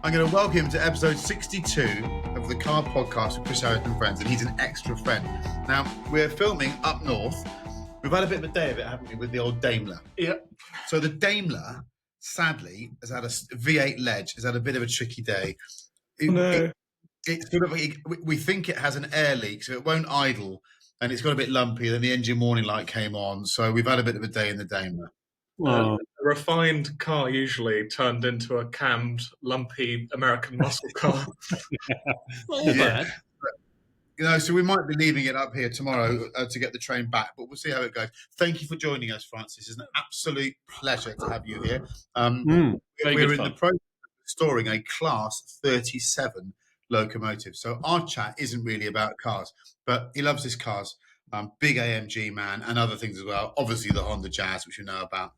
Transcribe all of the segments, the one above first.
I'm going to welcome him to episode 62 of the Car Podcast with Chris Harris and Friends, and he's an extra friend. Now, we're filming up north. We've had a bit of a day of it, haven't we, with the old Daimler? Yep. So the Daimler, sadly, has had a V8 ledge, has had a bit of a tricky day. We think it has an air leak, so it won't idle, and it's got a bit lumpy. Then the engine warning light came on, so we've had a bit of a day in the Daimler. A refined car usually turned into a cammed, lumpy American muscle car. Not all bad. So we might be leaving it up here tomorrow to get the train back, but we'll see how it goes. Thank you for joining us, Francis. It's an absolute pleasure to have you here. We're in the process of restoring a Class 37 locomotive. So our chat isn't really about cars, but he loves his cars. Big AMG man and other things as well. Obviously the Honda Jazz, which you know about.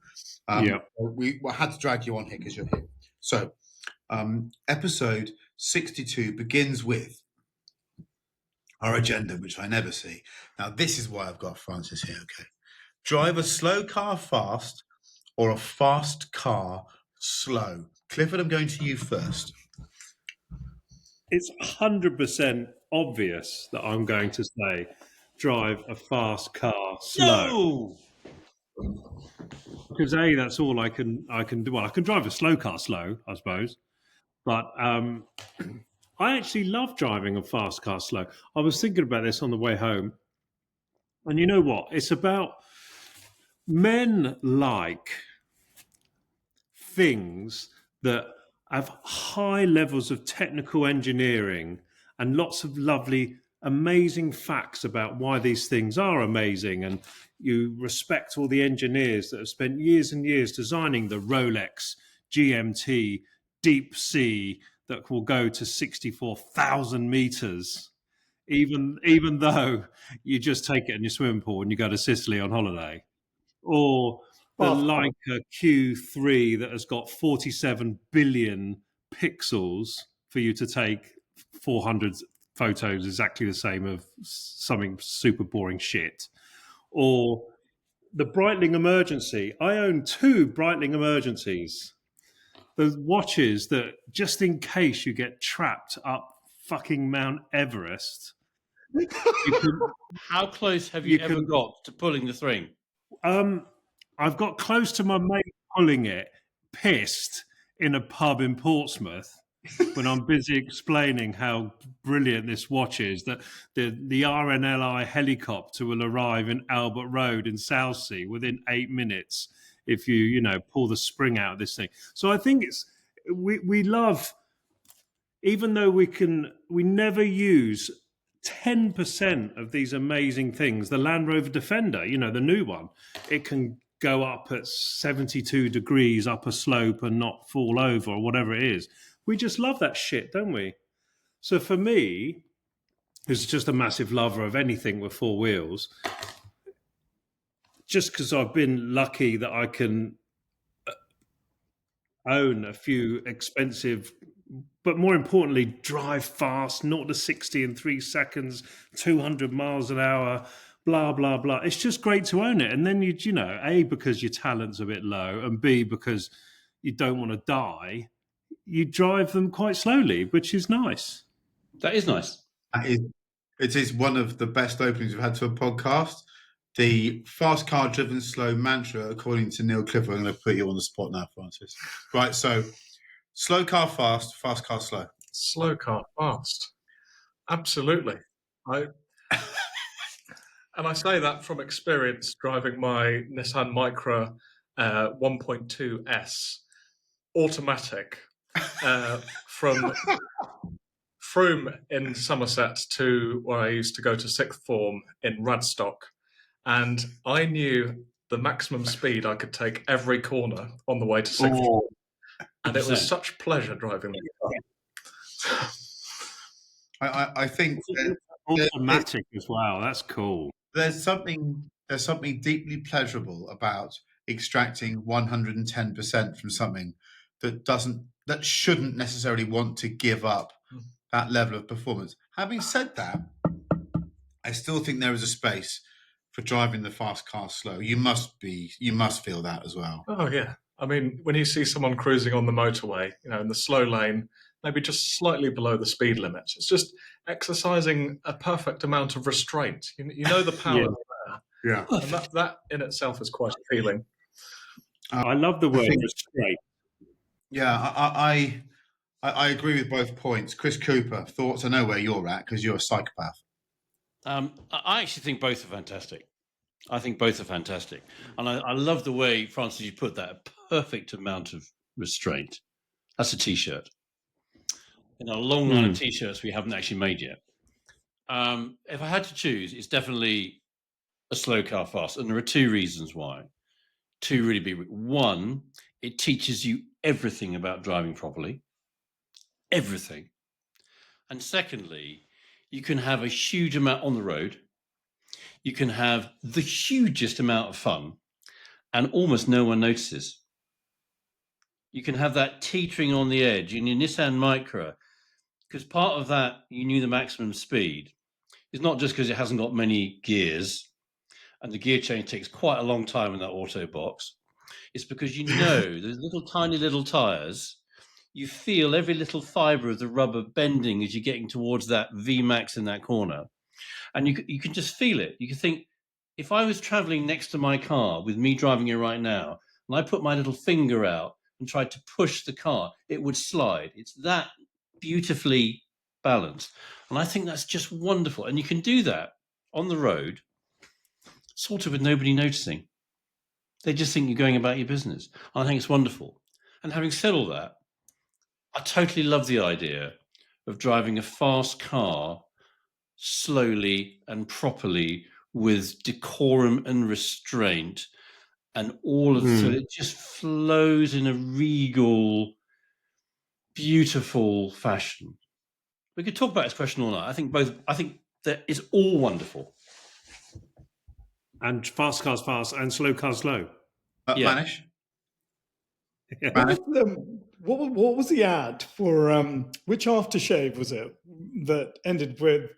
We had to drag you on here because you're here. So episode 62 begins with our agenda, which I never see. Now, this is why I've got Francis here, okay? Drive a slow car fast or a fast car slow. Clifford, I'm going to you first. It's 100% obvious that I'm going to say drive a fast car slow. No! Because A, that's all I can do. Well, I can drive a slow car slow, I suppose. But I actually love driving a fast car slow. I was thinking about this on the way home. And you know what? It's about men like things that have high levels of technical engineering and lots of lovely, amazing facts about why these things are amazing. And you respect all the engineers that have spent years and years designing the Rolex GMT Deep Sea that will go to 64,000 meters, even though you just take it in your swimming pool and you go to Sicily on holiday. Or the Leica Q3 that has got 47 billion pixels for you to take 400 photos exactly the same of something super boring shit. Or the Breitling Emergency. I own 2 Breitling Emergencies. The watches that, just in case you get trapped up fucking Mount Everest. How close have you ever got to pulling the string? I've got close to my mate pulling it, pissed, in a pub in Portsmouth when I'm busy explaining how brilliant this watch is, that the RNLI helicopter will arrive in Albert Road in Southsea within 8 minutes if you pull the spring out of this thing. So I think we love, even though we never use 10% of these amazing things. The Land Rover Defender, the new one, it can go up at 72 degrees up a slope and not fall over or whatever it is. We just love that shit, don't we? So for me, who's just a massive lover of anything with 4 wheels, just because I've been lucky that I can own a few expensive, but more importantly, drive fast, 0 to 60 in 3 seconds, 200 miles an hour, blah, blah, blah. It's just great to own it. And then, A, because your talent's a bit low, and B, because you don't want to die, you drive them quite slowly, which is nice. That is nice. It is one of the best openings we've had to a podcast. The fast car driven slow mantra, according to Neil Clifford. I'm going to put you on the spot now, Francis. Right, so slow car fast, fast car slow. Slow car fast. Absolutely. And I say that from experience driving my Nissan Micra 1.2S automatic from Frome in Somerset to where I used to go to sixth form in Radstock. And I knew the maximum speed I could take every corner on the way to sixth form. And it was such pleasure driving that car. I think automatic as well. That's cool. There's something deeply pleasurable about extracting 110% from something that shouldn't necessarily want to give up that level of performance. Having said that, I still think there is a space for driving the fast car slow. You must feel that as well. Oh yeah. I mean, when you see someone cruising on the motorway, in the slow lane, maybe just slightly below the speed limit. It's just exercising a perfect amount of restraint. You know the power there. Yeah. And that in itself is quite appealing. I love the word restraint. Yeah, I agree with both points. Chris Cooper, thoughts? I know where you're at because you're a psychopath. I actually think both are fantastic. I think both are fantastic. And I love the way, Francis, you put that, a perfect amount of restraint. That's a T-shirt. In a long line of T-shirts we haven't actually made yet. If I had to choose, it's definitely a slow car fast. And there are two reasons why. Two really big. One, it teaches you everything about driving properly. Everything. And secondly, you can have a huge amount on the road. You can have the hugest amount of fun and almost no one notices. You can have that teetering on the edge in your Nissan Micra, because part of that, you knew the maximum speed, is not just because it hasn't got many gears and the gear change takes quite a long time in that auto box. It's because you know those little tiny little tires, you feel every little fiber of the rubber bending as you're getting towards that VMAX in that corner. And you can just feel it. You can think, if I was traveling next to my car with me driving it right now, and I put my little finger out and tried to push the car, it would slide. It's that beautifully balanced. And I think that's just wonderful. And you can do that on the road, sort of with nobody noticing. They just think you're going about your business. I think it's wonderful. And having said all that, I totally love the idea of driving a fast car slowly and properly with decorum and restraint and all of so it just flows in a regal, beautiful fashion. We could talk about this question all night. I think that is all wonderful. And fast cars fast and slow cars slow. Manish? What was the ad for which aftershave was it that ended with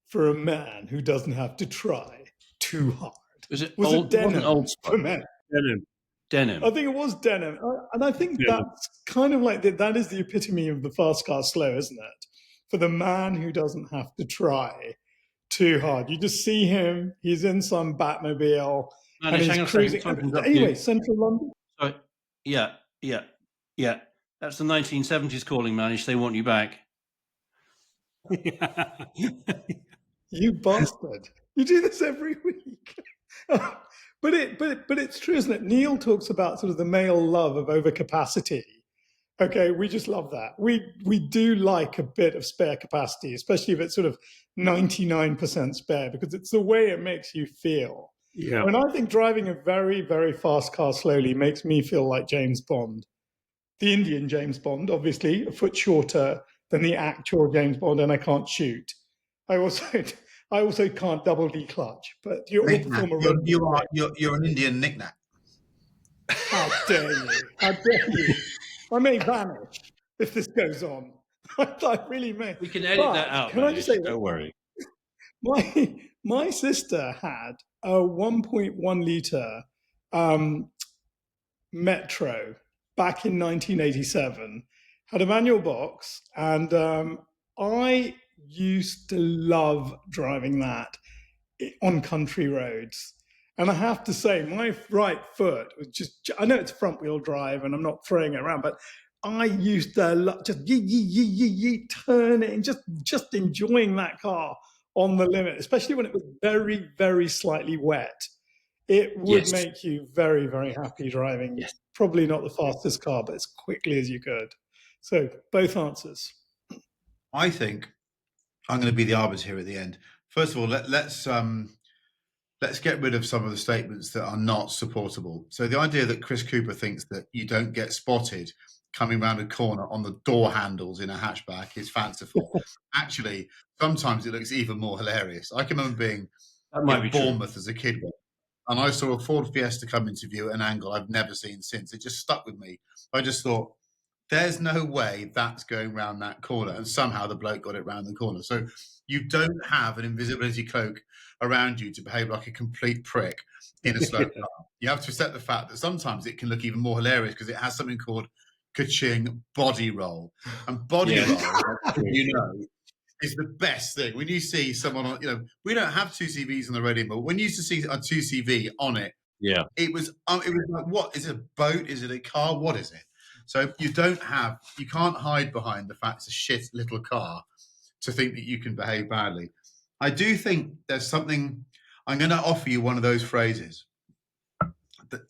"for a man who doesn't have to try too hard"? Was it Denim old for men? Denim. I think it was denim, and I think that's kind of like that is the epitome of the fast car slow, isn't it? For the man who doesn't have to try too hard. You just see him; he's in some Batmobile and he's cruising. Anyway, Central London. Sorry. Yeah. That's the 1970s calling, Manish. They want you back. You bastard! You do this every week. But it's true, isn't it? Neil talks about sort of the male love of overcapacity. Okay, we just love that. We do like a bit of spare capacity, especially if it's sort of 99% spare, because it's the way it makes you feel. Yeah. When I think driving a very, very fast car slowly makes me feel like James Bond. The Indian James Bond, obviously, a foot shorter than the actual James Bond, and I can't shoot. I also can't double declutch, but you're an Indian knick-knack. How dare you? How dare you? I may vanish if this goes on. I really may. We can edit that out. Can I just say, don't worry. My sister had a 1.1 litre Metro back in 1987. Had a manual box, and I used to love driving that on country roads. And I have to say, my right foot was just, I know it's front wheel drive and I'm not throwing it around, but I used to just turning, just enjoying that car on the limit, especially when it was very, very slightly wet. It would make you very, very happy driving. Yes. Probably not the fastest car, but as quickly as you could. So both answers. I think I'm going to be the arbiter here at the end. First of all, let's get rid of some of the statements that are not supportable. So the idea that Chris Cooper thinks that you don't get spotted coming around a corner on the door handles in a hatchback is fanciful. Actually, sometimes it looks even more hilarious. I can remember being in Bournemouth as a kid, and I saw a Ford Fiesta come into view at an angle I've never seen since. It just stuck with me. I just thought, there's no way that's going round that corner. And somehow the bloke got it round the corner. So you don't have an invisibility cloak around you to behave like a complete prick in a slow car. You have to accept the fact that sometimes it can look even more hilarious because it has something called ka-ching, body roll. And body roll, is the best thing. When you see someone on, we don't have 2CVs on the road anymore. When you used to see a 2CV on it, it was like, what is it? A boat? Is it a car? What is it? So you can't hide behind the fact it's a shit little car to think that you can behave badly. I do think there's something. I'm going to offer you one of those phrases.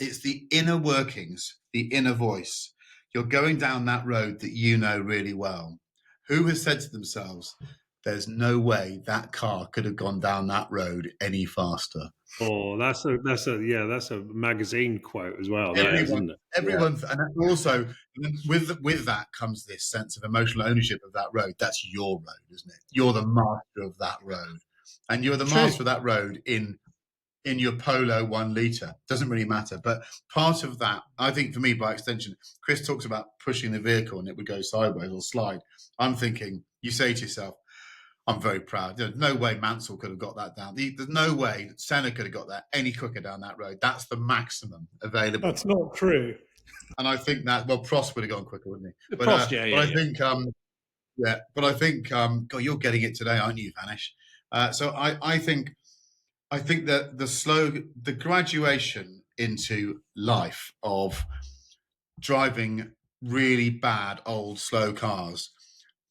It's the inner workings, the inner voice. You're going down that road that you know really well. Who has said to themselves, there's no way that car could have gone down that road any faster? Oh, that's a magazine quote as well. Everyone, and also with that comes this sense of emotional ownership of that road. That's your road, isn't it? You're the master of that road, and you're the master of that road in your Polo 1 litre. Doesn't really matter, but part of that, I think, for me, by extension, Chris talks about pushing the vehicle and it would go sideways or slide. I'm thinking, you say to yourself, I'm very proud. There's no way Mansell could have got that down. There's no way Senna could have got that any quicker down that road. That's the maximum available. That's not true. And I think that, Prost would have gone quicker, wouldn't he? But I think, God, you're getting it today, aren't you, Vanish? So I think that the graduation into life of driving really bad, old, slow cars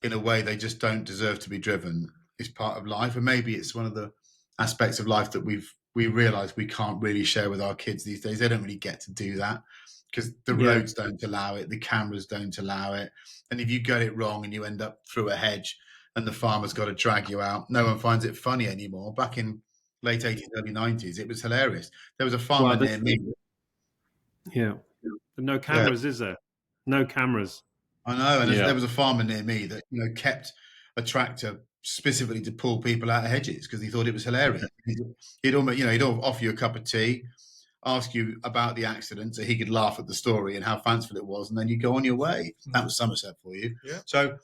in a way they just don't deserve to be driven is part of life. And maybe it's one of the aspects of life that we realize we can't really share with our kids these days. They don't really get to do that because the roads don't allow it, the cameras don't allow it. And if you get it wrong and you end up through a hedge and the farmer's got to drag you out, no one finds it funny anymore. Back in late 80s, early 90s, it was hilarious. There was a farmer near me. Yeah. But no cameras, is there? No cameras. I know, and there was a farmer near me that kept a tractor specifically to pull people out of hedges because he thought it was hilarious. He'd offer you a cup of tea, ask you about the accident so he could laugh at the story and how fanciful it was, and then you go on your way. That was Somerset for you. Yeah. So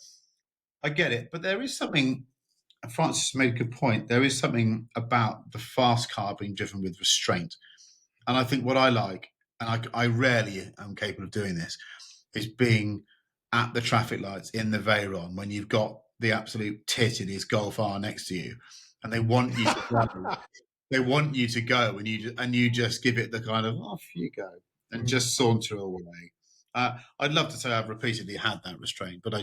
I get it, but there is something. Francis made a good point. There is something about the fast car being driven with restraint, and I think what I like, and I rarely am capable of doing this, is being at the traffic lights in the Veyron when you've got the absolute tit in his Golf R next to you, and they want you to go. They want you to go, and you just give it the kind of off you go and just saunter away. I'd love to say I've repeatedly had that restraint, but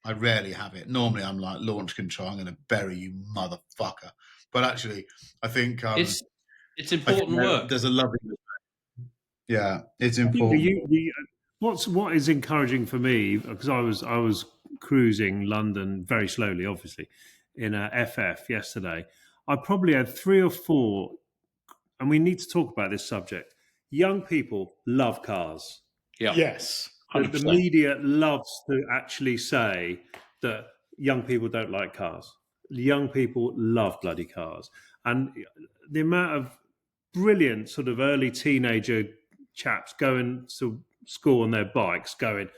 I rarely have it. Normally, I'm like launch control. I'm going to bury you, motherfucker. But actually, I think it's important work. There's a loving. Yeah, it's important. What is encouraging for me, because I was cruising London very slowly, obviously, in a FF yesterday. I probably had 3 or 4, and we need to talk about this subject. Young people love cars. Yeah. Yes. The media loves to actually say that young people don't like cars. Young people love bloody cars. And the amount of brilliant sort of early teenager chaps going to school on their bikes going,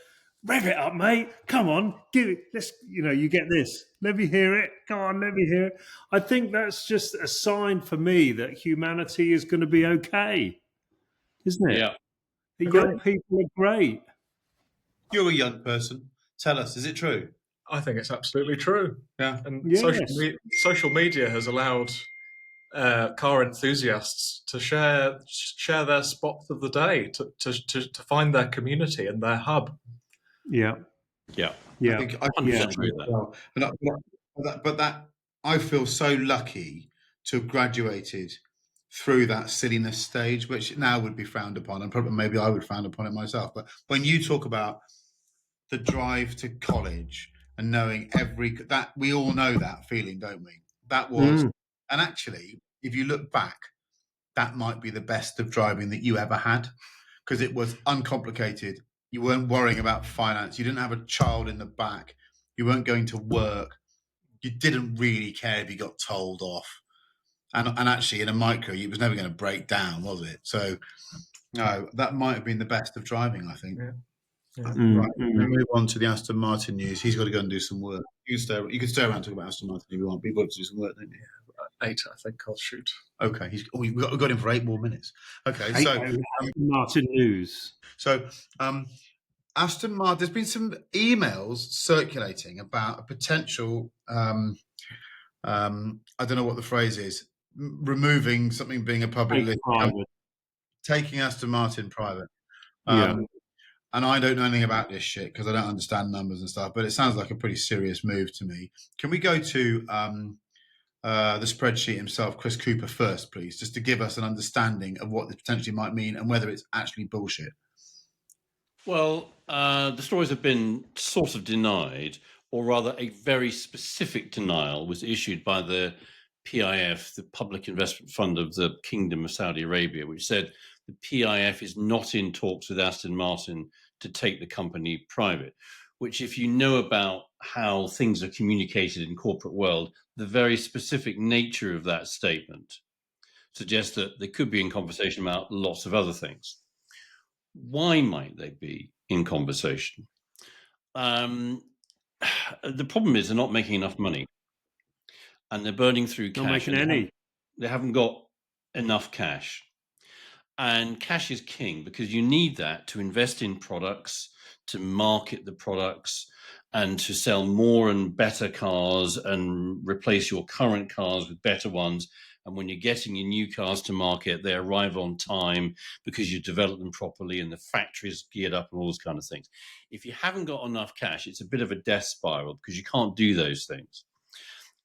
rev it up, mate. Come on, give it. You get this. Let me hear it. Come on, let me hear it. I think that's just a sign for me that humanity is going to be okay, isn't it? Yeah. The young people are great. You're a young person. Tell us, is it true? I think it's absolutely true. Yeah. And social media has allowed car enthusiasts to share their spots of the day, to find their community and their hub. Yeah. Yeah. I think but that I feel so lucky to have graduated through that silliness stage, which now would be frowned upon, and probably maybe I would frown upon it myself. But when you talk about the drive to college and knowing that we all know that feeling, don't we? That was, and actually, if you look back, that might be the best of driving that you ever had, because it was uncomplicated. You weren't worrying about finance. You didn't have a child in the back. You weren't going to work. You didn't really care if you got told off. And actually, in a micro, it was never going to break down, was it? So, no, that might have been the best of driving, I think. Yeah. Right. We'll move on to the Aston Martin news. He's got to go and do some work. You can stay around and talk about Aston Martin if you want. People have to do some work, don't you? 8, I think I'll shoot. Okay. We've got him for 8 more minutes. Okay. So Martin news. So Aston Martin, there's been some emails circulating about a potential, I don't know what the phrase is, removing something being a public list, taking Aston Martin private. And I don't know anything about this shit because I don't understand numbers and stuff, but it sounds like a pretty serious move to me. Can we go to the spreadsheet himself, Chris Cooper, first, please, just to give us an understanding of what this potentially might mean and whether it's actually bullshit? Well, the stories have been sort of denied, or rather a very specific denial was issued by the PIF, the Public Investment Fund of the Kingdom of Saudi Arabia, which said the PIF is not in talks with Aston Martin to take the company private, which, if you know about how things are communicated in corporate world, the very specific nature of that statement suggests that they could be in conversation about lots of other things. Why might they be in conversation? The problem is they're not making enough money, and they're burning through cash. Not making any. They haven't got enough cash, and cash is king because you need that to invest in products, to market the products, and to sell more and better cars and replace your current cars with better ones. And when you're getting your new cars to market, they arrive on time because you develop them properly and the factory's geared up and all those kind of things. If you haven't got enough cash, it's a bit of a death spiral because you can't do those things.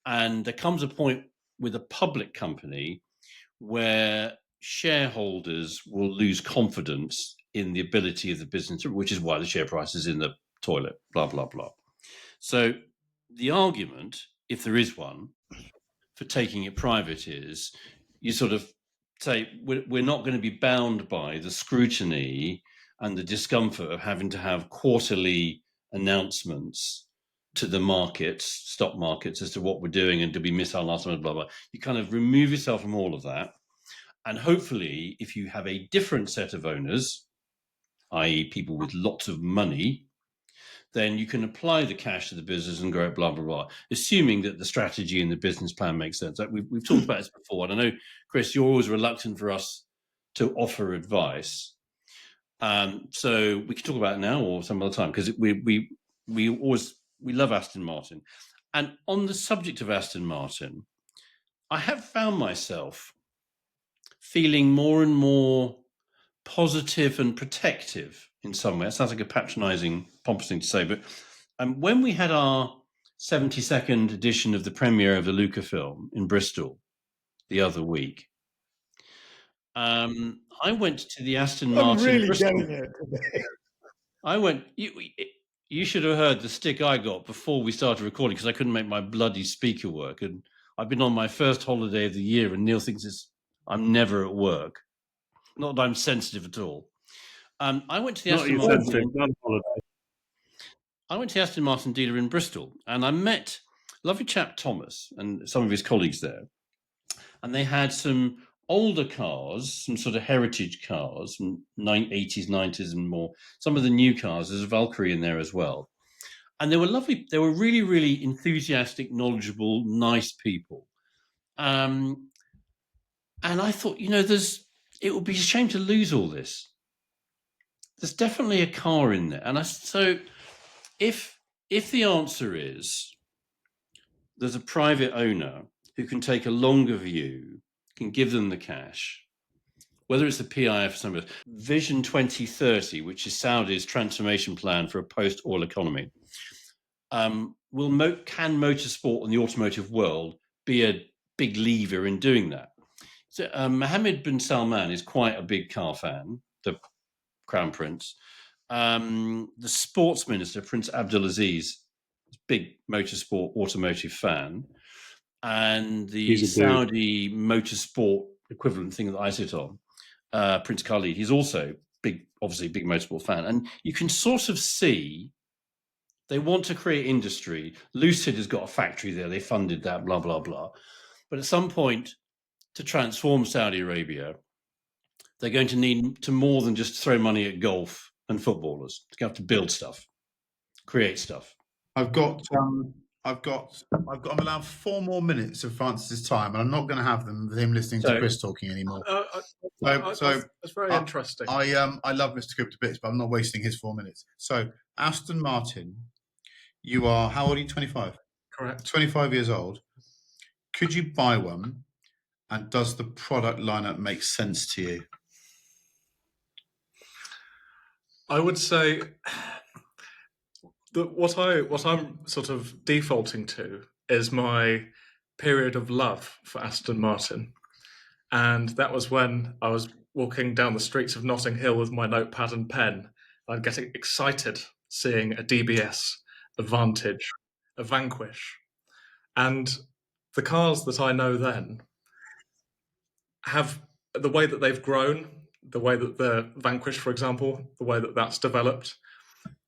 And there comes a point with a public company where shareholders will lose confidence in the ability of the business, which is why the share price is in the toilet, blah, blah, blah. So the argument, if there is one, for taking it private is you sort of say we're not going to be bound by the scrutiny and the discomfort of having to have quarterly announcements to the markets, stock markets, as to what we're doing and did we miss our last one, blah, blah. You kind of remove yourself from all of that. And hopefully, if you have a different set of owners, i.e. people with lots of money, then you can apply the cash to the business and grow it, blah, blah, blah, assuming that the strategy and the business plan makes sense. Like we've talked about this before, and I know, Chris, you're always reluctant for us to offer advice. So we can talk about it now or some other time, because we love Aston Martin. And on the subject of Aston Martin, I have found myself feeling more and more positive and protective in some way. It sounds like a patronizing, pompous thing to say, but when we had our 72nd edition of the premiere of the Luca film in Bristol the other week, I went to the Aston Martin. I'm really Bristol. getting it today. I went. You should have heard the stick I got before we started recording because I couldn't make my bloody speaker work, and I've been on my first holiday of the year, and Neil thinks I'm never at work. Not that I'm sensitive at all. I went to the Aston Martin. I went to the Aston Martin dealer in Bristol, and I met lovely chap Thomas and some of his colleagues there, and they had some older cars, some sort of heritage cars from 80s, 90s, and more. Some of the new cars. There's a Valkyrie in there as well, and they were lovely. They were really, really enthusiastic, knowledgeable, nice people. And I thought, it would be a shame to lose all this. There's definitely a car in there. And so if the answer is there's a private owner who can take a longer view, can give them the cash, whether it's the PIF or something else, Vision 2030, which is Saudi's transformation plan for a post-oil economy, can motorsport in the automotive world be a big lever in doing that? So Mohammed bin Salman is quite a big car fan, the Crown Prince. The sports minister, Prince Abdulaziz, big motorsport automotive fan. And the Saudi motorsport equivalent thing that I sit on, Prince Khalid, he's also obviously big motorsport fan. And you can sort of see they want to create industry. Lucid has got a factory there. They funded that, blah, blah, blah. But at some point, to transform Saudi Arabia, they're going to need to more than just throw money at golf and footballers. They're going to have to build stuff, create stuff. I've got I'm allowed 4 more minutes of Francis's time, and I'm not going to have them with him listening to Chris talking anymore. That's very interesting. I love Mr. Cooper to bits, but I'm not wasting his 4 minutes. So, Aston Martin, you are, how old are you? 25? Correct. 25 years old. Could you buy one? And does the product lineup make sense to you? I would say that what I'm sort of defaulting to is my period of love for Aston Martin. And that was when I was walking down the streets of Notting Hill with my notepad and pen. I'd get excited seeing a DBS, a Vantage, a Vanquish. And the cars that I know then have the way that they've grown, the way that the Vanquish, for example, the way that that's developed.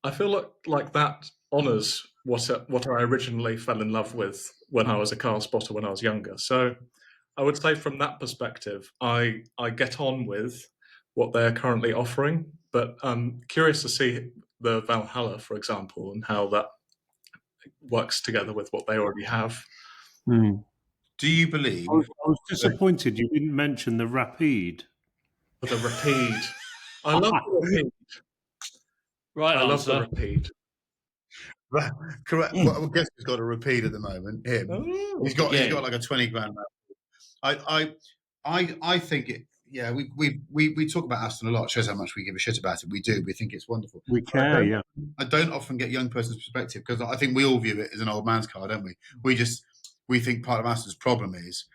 I feel like that honours what I originally fell in love with when I was a car spotter when I was younger. So I would say from that perspective, I get on with what they're currently offering, but I'm curious to see the Valhalla, for example, and how that works together with what they already have. Do you believe? I was disappointed you didn't mention the Rapide. The Rapide. I love the Rapide. Right, I love the Rapide. Correct. Well, I guess he's got a Rapide at the moment. Him. Oh. He's got like a 20 grand. I think it. Yeah, we talk about Aston a lot. It shows how much we give a shit about it. We do. We think it's wonderful. We care, yeah. I don't often get young person's perspective because I think we all view it as an old man's car, don't we? We think part of Aston's problem is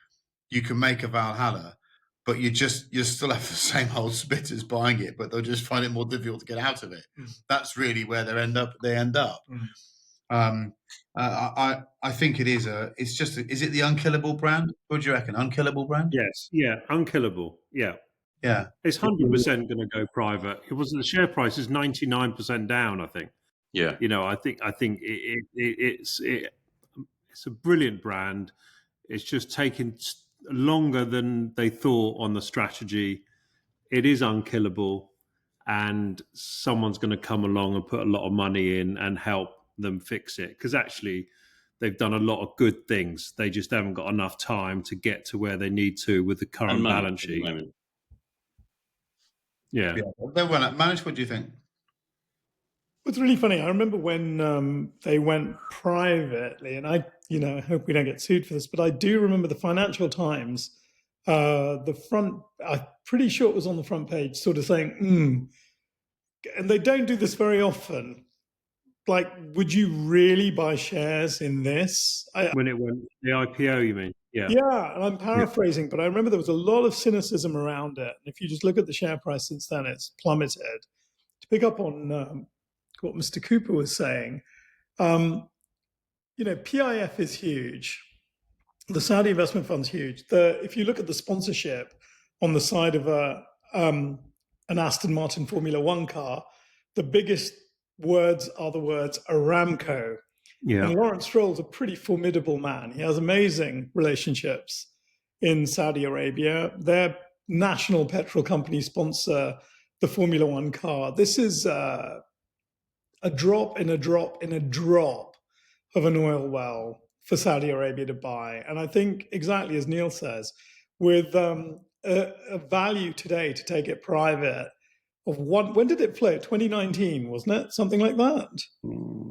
you can make a Valhalla, but you still have the same old spitters buying it, but they'll just find it more difficult to get out of it. That's really where they end up. I think it is is it the Unkillable brand? What do you reckon? Unkillable brand? Yes, yeah, Unkillable, yeah. Yeah. It's 100% going to go private. It was the share price is 99% down, I think. Yeah. You know, I think it's a brilliant brand. It's just taken longer than they thought on the strategy. It is unkillable, and someone's going to come along and put a lot of money in and help them fix it, because actually they've done a lot of good things. They just haven't got enough time to get to where they need to with the current balance sheet. Yeah. They're well managed. What do you think? It's really funny. I remember when they went privately, and I hope we don't get sued for this, but I do remember the Financial Times, the front, I'm pretty sure it was on the front page, sort of saying, and they don't do this very often. Like, would you really buy shares in this? When it went the IPO, you mean? Yeah. Yeah, and I'm paraphrasing, but I remember there was a lot of cynicism around it. And if you just look at the share price since then, it's plummeted. To pick up on what Mr. Cooper was saying, PIF is huge. The Saudi investment fund's huge. If you look at the sponsorship on the side of an Aston Martin Formula One car, the biggest words are the words Aramco. Yeah. And Lawrence Stroll's a pretty formidable man. He has amazing relationships in Saudi Arabia. Their national petrol company sponsor the Formula One car. This is a drop in a drop in a drop of an oil well for Saudi Arabia to buy. And I think exactly as Neil says, with a value today to take it private of when did it float? 2019, wasn't it? Something like that.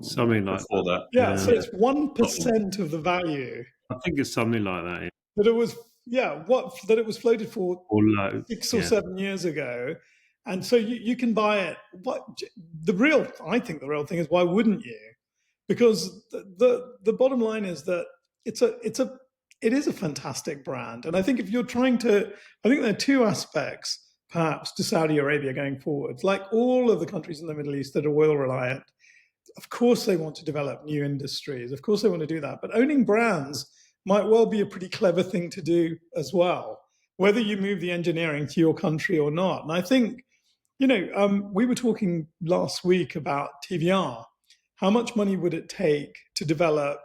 Something like before that. Yeah, so it's 1% of the value. I think it's something like that. That it was, that it was floated for or low. 6 or 7 years ago. And so you can buy it. I think the real thing is, why wouldn't you? Because the bottom line is that it is a fantastic brand. And I think if you're I think there are two aspects perhaps to Saudi Arabia going forward. Like all of the countries in the Middle East that are oil reliant, of course they want to develop new industries. Of course they want to do that. But owning brands might well be a pretty clever thing to do as well, whether you move the engineering to your country or not. And I think, we were talking last week about TVR. How much money would it take to develop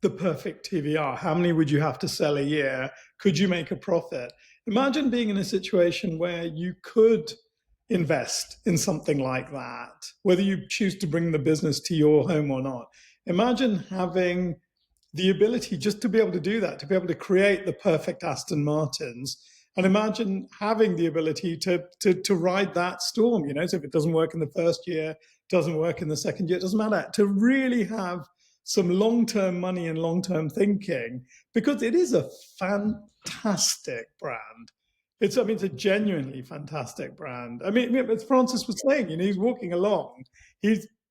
the perfect TVR? How many would you have to sell a year? Could you make a profit? Imagine being in a situation where you could invest in something like that, whether you choose to bring the business to your home or not. Imagine having the ability just to be able to do that, to be able to create the perfect Aston Martins. And imagine having the ability to ride that storm, so if it doesn't work in the first year, doesn't work in the second year, it doesn't matter, to really have some long-term money and long-term thinking, because it is a fantastic brand. It's a genuinely fantastic brand. As Francis was saying, he's walking along.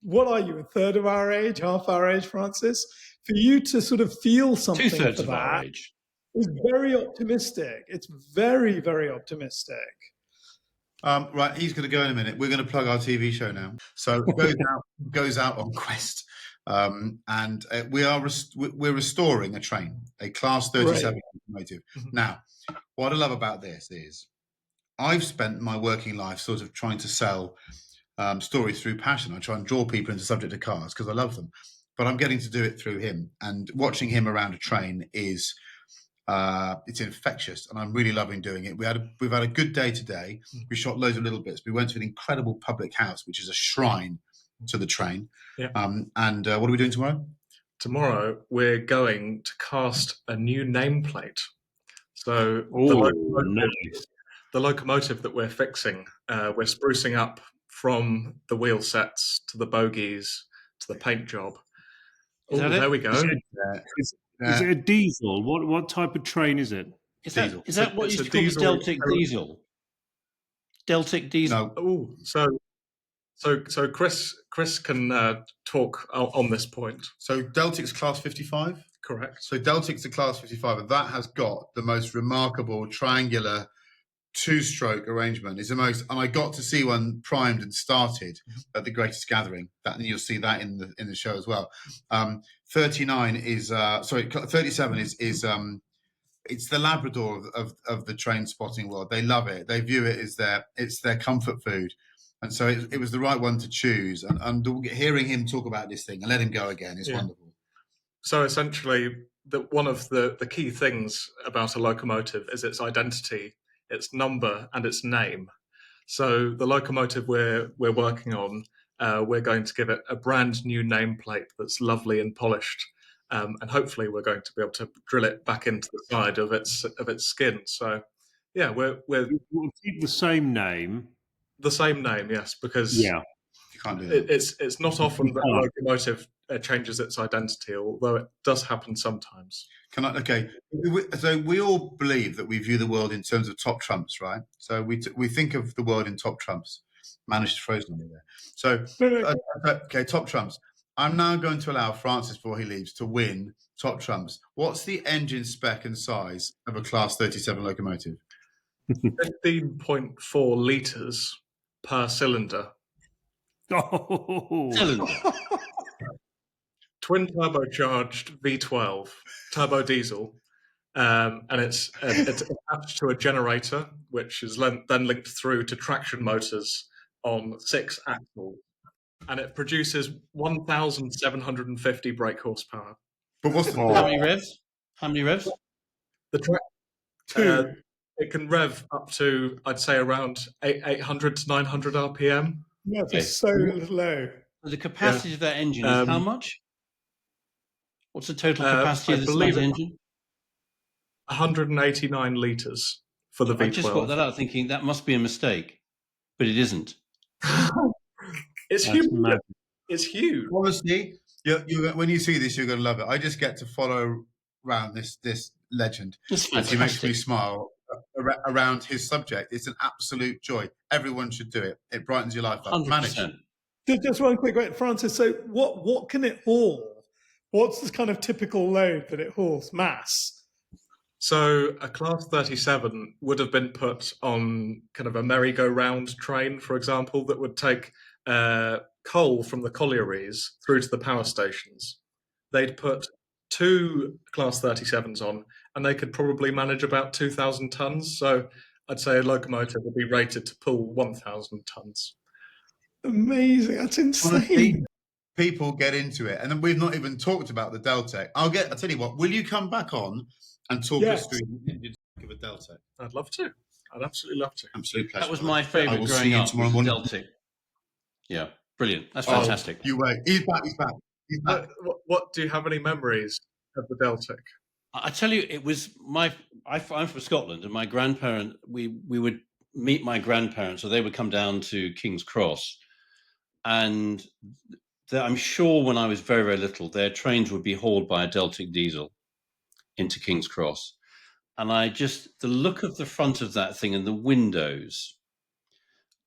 What are you, a third of our age, half our age, Francis? For you to sort of feel something for Two-thirds of our age. Is very optimistic. It's very, very optimistic. Right, he's going to go in a minute. We're going to plug our TV show now. So it goes out on Quest, and we're restoring a train, a Class 37 locomotive. Now, what I love about this is I've spent my working life sort of trying to sell stories through passion. I try and draw people into subject of cars because I love them, but I'm getting to do it through him. And watching him around a train is it's infectious, and I'm really loving doing it. We've had a good day today. We shot loads of little bits. We went to an incredible public house, which is a shrine to the train. Yeah. And what are we doing tomorrow? Tomorrow we're going to cast a new nameplate. So the locomotive that we're fixing, we're sprucing up from the wheel sets to the bogies to the paint job. There we go. Is it a diesel? What type of train is it? Is that what you call Deltic diesel? Deltic diesel. No. So Chris can talk on this point. So Deltic's Class 55? Correct. So Deltic's a Class 55, and that has got the most remarkable triangular two-stroke arrangement. It's the most, and I got to see one primed and started at the Greatest Gathering. And you'll see that in the show as well. 37 is it's the Labrador of the train spotting world. They love it. They view it as their comfort food. And so it was the right one to choose. And hearing him talk about this thing and let him go again is wonderful. So essentially, one of the key things about a locomotive is its identity, its number, and its name. So the locomotive we're working on, we're going to give it a brand new nameplate that's lovely and polished, and hopefully we're going to be able to drill it back into the side of its skin. So yeah, we'll keep the same name. The same name, yes, because you can't do that. It's not often that a locomotive changes its identity, although it does happen sometimes. So we all believe that we view the world in terms of top trumps, right? So we think of the world in top trumps. Managed to frozen me there. So top trumps. I'm now going to allow Francis, before he leaves, to win top trumps. What's the engine spec and size of a Class 37 locomotive? 15.4 litres per cylinder. Cylinder. Twin turbocharged V12 turbo diesel, and it's attached to a generator, which is then linked through to traction motors on 6 axles, and it produces 1,750 brake horsepower. But what's How many revs? It can rev up to, I'd say, around 800 to 900 RPM. Yeah, it's so low. The capacity of that engine is how much? What's the total capacity of this engine? 189 litres for the V12. I just got that out thinking that must be a mistake, but it isn't. It's huge. It's huge. Honestly, when you see this, you're going to love it. I just get to follow around this legend as he makes me smile around his subject. It's an absolute joy. Everyone should do it. It brightens your life up. 100%. Just one quick, Francis. So what can it haul? What's the kind of typical load that it hauls? Mass? So a Class 37 would have been put on kind of a merry-go-round train, for example, that would take coal from the collieries through to the power stations. They'd put 2 Class 37s on, and they could probably manage about 2,000 tons. So I'd say a locomotive would be rated to pull 1,000 tons. Amazing. That's insane. Honestly, people get into it. And then we've not even talked about the Deltec. I'll tell you what, will you come back on and talk us through the engine of a Deltec? I'd love to. I'd absolutely love to. Absolute pleasure. That was my favourite growing up, Deltic. Yeah, brilliant. That's fantastic. You wait. He's back. What do you have any memories of the Deltic? I tell you, it was I'm from Scotland, and my grandparent. We would meet my grandparents, so they would come down to King's Cross, and I'm sure when I was very, very little, their trains would be hauled by a Deltic diesel into King's Cross, and the look of the front of that thing and the windows,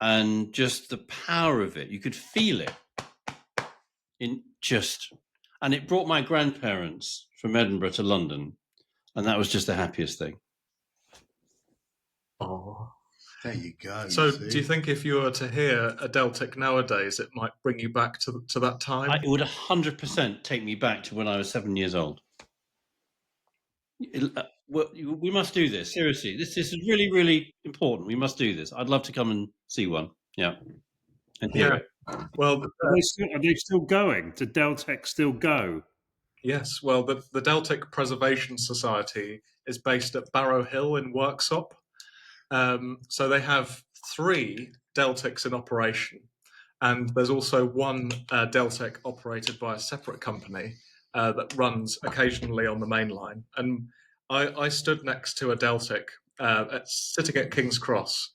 and just the power of it, you could feel it and it brought my grandparents from Edinburgh to London, and that was just the happiest thing. Oh, there you go. So, do you think if you were to hear a Deltic nowadays, it might bring you back to that time? It would 100% take me back to when I was 7 years old. We must do this, seriously. This is really, really important. We must do this. I'd love to come and see one. Yeah. And hear it. Well, are they still going? Do Deltec still go? Yes. Well, the Deltic Preservation Society is based at Barrow Hill in Worksop. So they have 3 Deltics in operation. And there's also one Deltic operated by a separate company that runs occasionally on the main line. And I stood next to a Deltic sitting at King's Cross.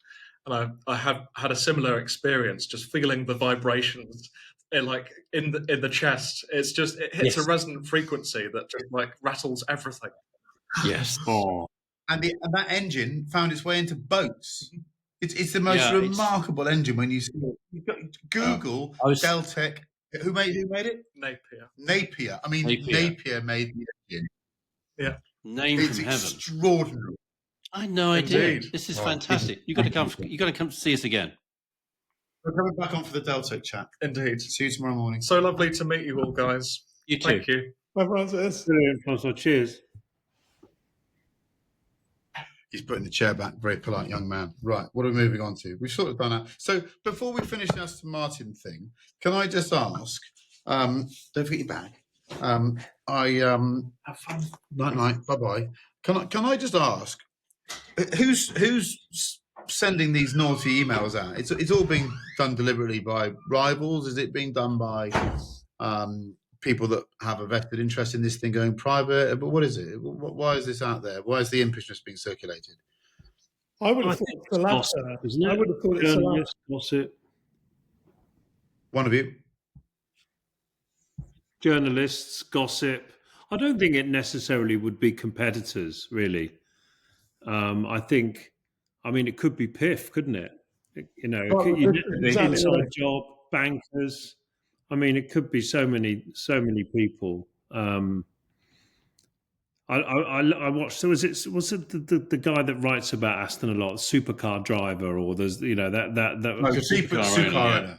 And I had a similar experience, just feeling the vibrations in the chest. It hits a resonant frequency that just rattles everything. Yes. Oh. And that engine found its way into boats. It's the most remarkable engine when you see it. Google Deltic. Who made it? Napier. I mean, Napier made the engine. Yeah. Name from heaven. Extraordinary. I had no idea. Indeed. This is fantastic. You've got to come. You've got to come see us again. We're coming back on for the Deltic chat. Indeed. See you tomorrow morning. So lovely to meet you all, guys. You too. Thank you. Bye, Francis. Brilliant, Francis. Cheers. He's putting the chair back. Very polite young man. Right, what are we moving on to? We've sort of done that. So before we finish the Aston Martin thing, can I just ask? Don't forget your bag. Have fun. Night. Bye bye. Can I just ask? Who's sending these naughty emails out? It's all being done deliberately by rivals. Is it being done by people that have a vested interest in this thing going private? But what is it? Why is this out there? Why is the impishness being circulated? I would have thought it's the latter. I would have thought it's the latter. Gossip. One of you. Journalists, gossip. I don't think it necessarily would be competitors, really. I mean, it could be PIF, couldn't it? Inside job, bankers. I mean, it could be so many people. I watched. So was it the guy that writes about Aston a lot, supercar driver, or there's supercar owner.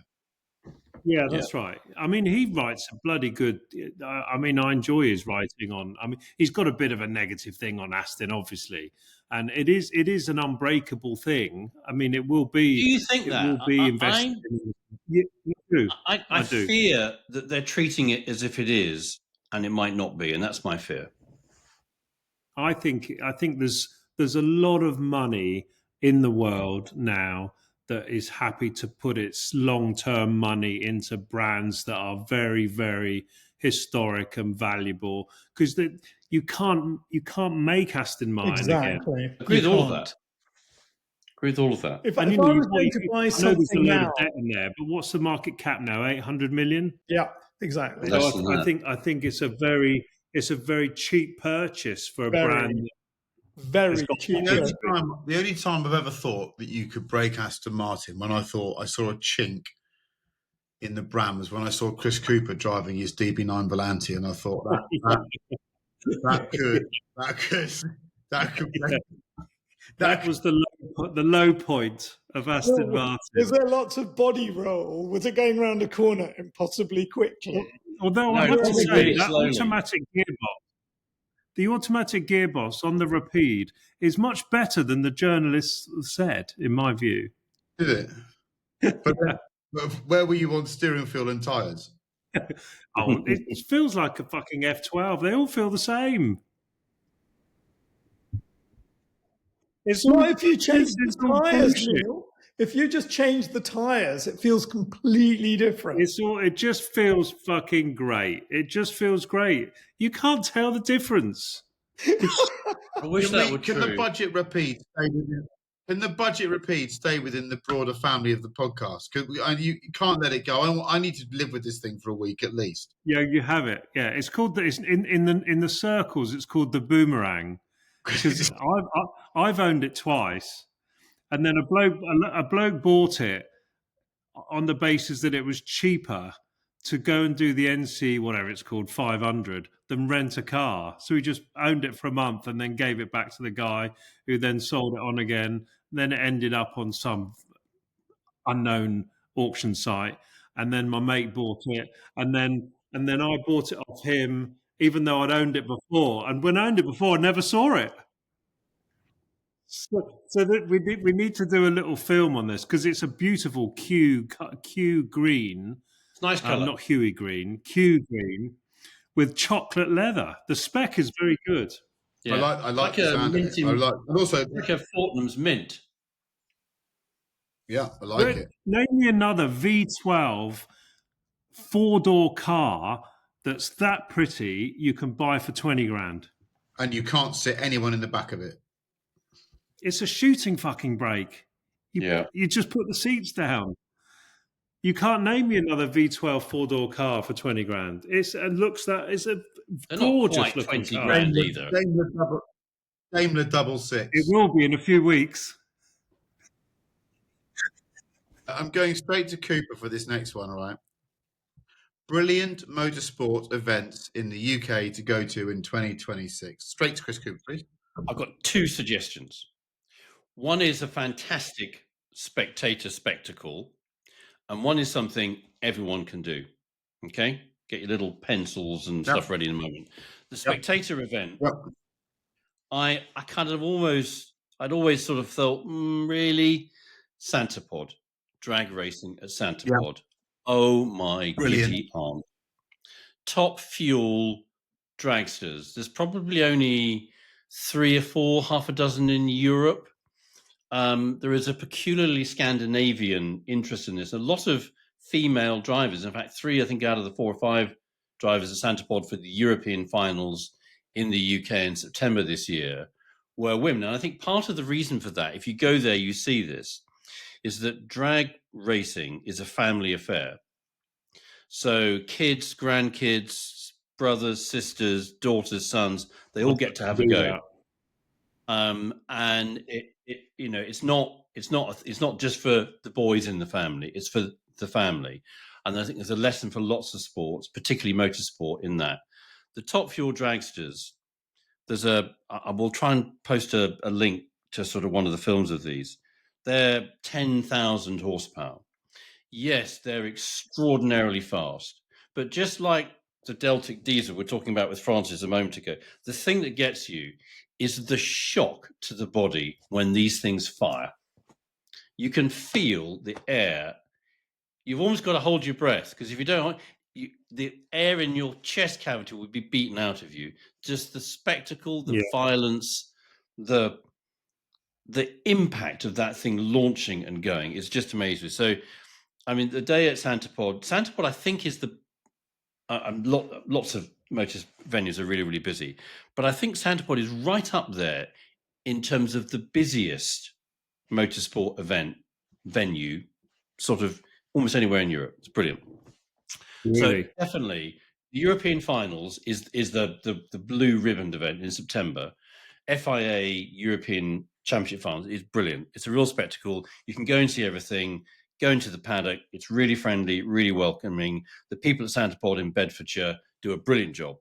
Yeah, that's right. I mean, he writes a bloody good. I mean, I enjoy his writing on. I mean, he's got a bit of a negative thing on Aston, obviously, and it is an unbreakable thing. I mean, it will be. Do you think that? Will be invested in. I fear that they're treating it as if it is, and it might not be, and that's my fear. I think there's a lot of money in the world now that is happy to put its long-term money into brands that are very, very historic and valuable, because you can't make Aston Martin again. Agree with all of that. If I was going to buy something there's a load now, of debt in there, but what's the market cap now? 800 million. Yeah, exactly. So I think it's a very cheap purchase for a brand. Very cheap. The only time I've ever thought that you could break Aston Martin, when I thought I saw a chink in the brand, was when I saw Chris Cooper driving his DB9 Volante, and I thought that was the low point of Aston Martin. Was there lots of body roll? Was it going around a corner impossibly quickly? Although I have to say that automatic gearbox. The automatic gearbox on the Rapide is much better than the journalists said, in my view. Did it? But where were you on steering feel and tyres? It feels like a fucking F12. They all feel the same. It's not if you change the tyres, Neil. if you just change the tires, it feels completely different. It just feels fucking great. It just feels great. You can't tell the difference. I wish that were true. Can the budget repeat stay within? Can the budget repeat stay within the broader family of the podcast? You can't let it go. I need to live with this thing for a week at least. Yeah, you have it. Yeah, it's called in the circles. It's called the boomerang because I've owned it twice, and then a bloke bought it on the basis that it was cheaper to go and do the NC, whatever it's called, 500, than rent a car. So he just owned it for a month and then gave it back to the guy who then sold it on again. Then it ended up on some unknown auction site. And then my mate bought it. And then I bought it off him, even though I'd owned it before. And when I owned it before, I never saw it. So that we need to do a little film on this because it's a beautiful Q green. It's nice colour. Not Huey green, Q green with chocolate leather. The spec is very good. Yeah. I like the sound of it. And also like a Fortnum's mint. Yeah, I like it. Name me another V12 4-door car that's that pretty you can buy for 20 grand. And you can't sit anyone in the back of it. It's a shooting fucking brake. You just put the seats down. You can't name me another V12 4-door car for 20 grand. It's a gorgeous looking 20 car. grand either. Daimler double six. It will be in a few weeks. I'm going straight to Cooper for this next one, all right? Brilliant motorsport events in the UK to go to in 2026. Straight to Chris Cooper, please. I've got two suggestions. One is a fantastic spectator spectacle, and one is something everyone can do. Okay? Get your little pencils and stuff ready in a moment. The spectator event, I kind of I'd always sort of thought, really? Santa Pod, drag racing at Santa Pod. Oh my giddy aunt. Top fuel dragsters. There's probably only 3 or 4, half a dozen in Europe. There is a peculiarly Scandinavian interest in this. A lot of female drivers, in fact, 3, I think, out of the 4 or 5 drivers at Santa Pod for the European finals in the UK in September this year were women. And I think part of the reason for that, if you go there, you see this, is that drag racing is a family affair. So kids, grandkids, brothers, sisters, daughters, sons, they all get to have a go. And it's not just for the boys in the family, it's for the family. And I think there's a lesson for lots of sports, particularly motorsport, in that. The top fuel dragsters, I will try and post a link to sort of one of the films of these. They're 10,000 horsepower. Yes, they're extraordinarily fast. But just like the Deltic diesel we're talking about with Francis a moment ago, the thing that gets you is the shock to the body when these things fire. You can feel the air. You've almost got to hold your breath, because if you don't, the air in your chest cavity would be beaten out of you. Just the spectacle, the violence, the impact of that thing launching and going is just amazing. So, I mean, the day at Santa Pod, I think, is lots of motor venues are really, really busy. But I think Santa Pod is right up there in terms of the busiest motorsport venue, sort of almost anywhere in Europe. It's brilliant. Really? So definitely, the European finals is the blue ribbon event in September. FIA European Championship finals is brilliant. It's a real spectacle. You can go and see everything. Go into the paddock. It's really friendly, really welcoming. The people at Santa Pod in Bedfordshire do a brilliant job.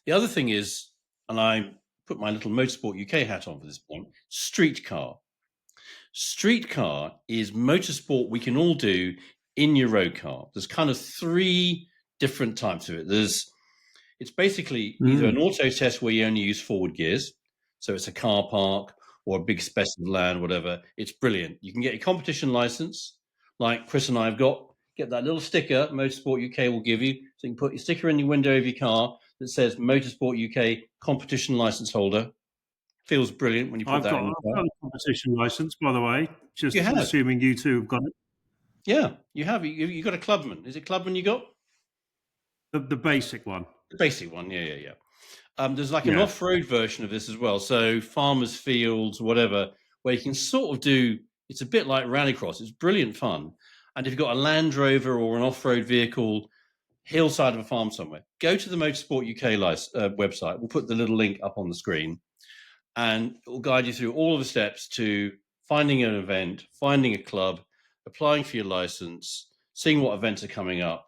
The other thing is, and I put my little Motorsport UK hat on for this point, streetcar. Streetcar is motorsport we can all do in your road car. There's kind of 3 different types of it. It's basically either an auto test where you only use forward gears, so it's a car park or a big specimen of land, whatever. It's brilliant. You can get your competition license, like Chris and I have got. Get that little sticker Motorsport UK will give you, so you can put your sticker in your window of your car that says Motorsport UK competition license holder. Feels brilliant when you put I've that got in. I've got a competition license, by the way. Just You have? assuming you two have got it. Yeah, you have. You got a Clubman. Is it Clubman you got? The basic one. The basic one, yeah. There's like an off-road version of this as well. So farmers' fields, whatever, where you can sort of do. It's a bit like rallycross. It's brilliant fun. And if you've got a Land Rover or an off-road vehicle, hillside of a farm somewhere, go to the Motorsport UK website. We'll put the little link up on the screen, and it will guide you through all of the steps to finding an event, finding a club, applying for your license, seeing what events are coming up.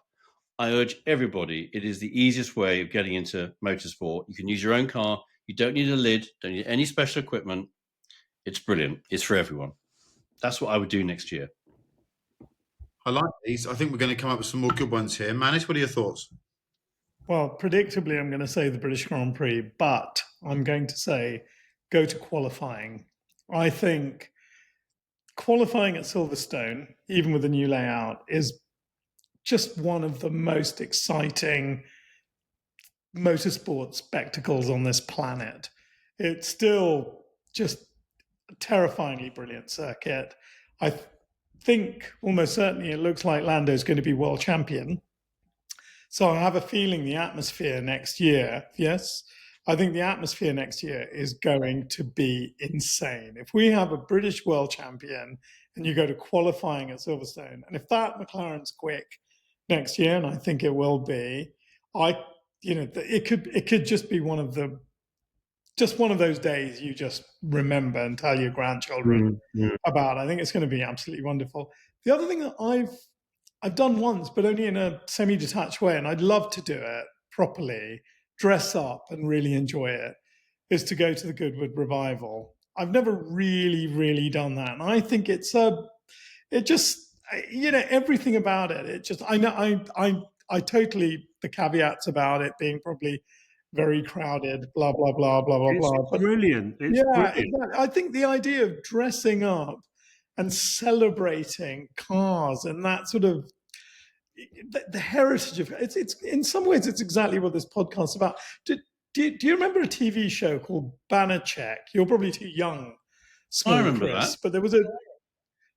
I urge everybody, it is the easiest way of getting into motorsport. You can use your own car. You don't need a lid, don't need any special equipment. It's brilliant. It's for everyone. That's what I would do next year. I like these. I think we're going to come up with some more good ones here. Manish, what are your thoughts? Well, predictably, I'm going to say the British Grand Prix, but I'm going to say go to qualifying. I think qualifying at Silverstone, even with the new layout, is just one of the most exciting motorsport spectacles on this planet. It's still just a terrifyingly brilliant circuit. I think almost certainly it looks like Lando's going to be world champion. So I have a feeling the atmosphere next year, yes, I think the atmosphere next year is going to be insane. If we have a British world champion and you go to qualifying at Silverstone, and if that McLaren's quick next year, and I think it will be, it could just be one of those days you just remember and tell your grandchildren about. I think it's going to be absolutely wonderful. The other thing that I've done once, but only in a semi-detached way, and I'd love to do it properly, dress up and really enjoy it, is to go to the Goodwood Revival. I've never really done that, and I think everything about it. I totally, the caveats about it being probably very crowded, blah blah blah blah blah blah. It's brilliant. It's brilliant. Exactly. I think the idea of dressing up and celebrating cars and that sort of the heritage of it's in some ways it's exactly what this podcast is about. Do you remember a TV show called Banachek? You're probably too young, I remember that. But there was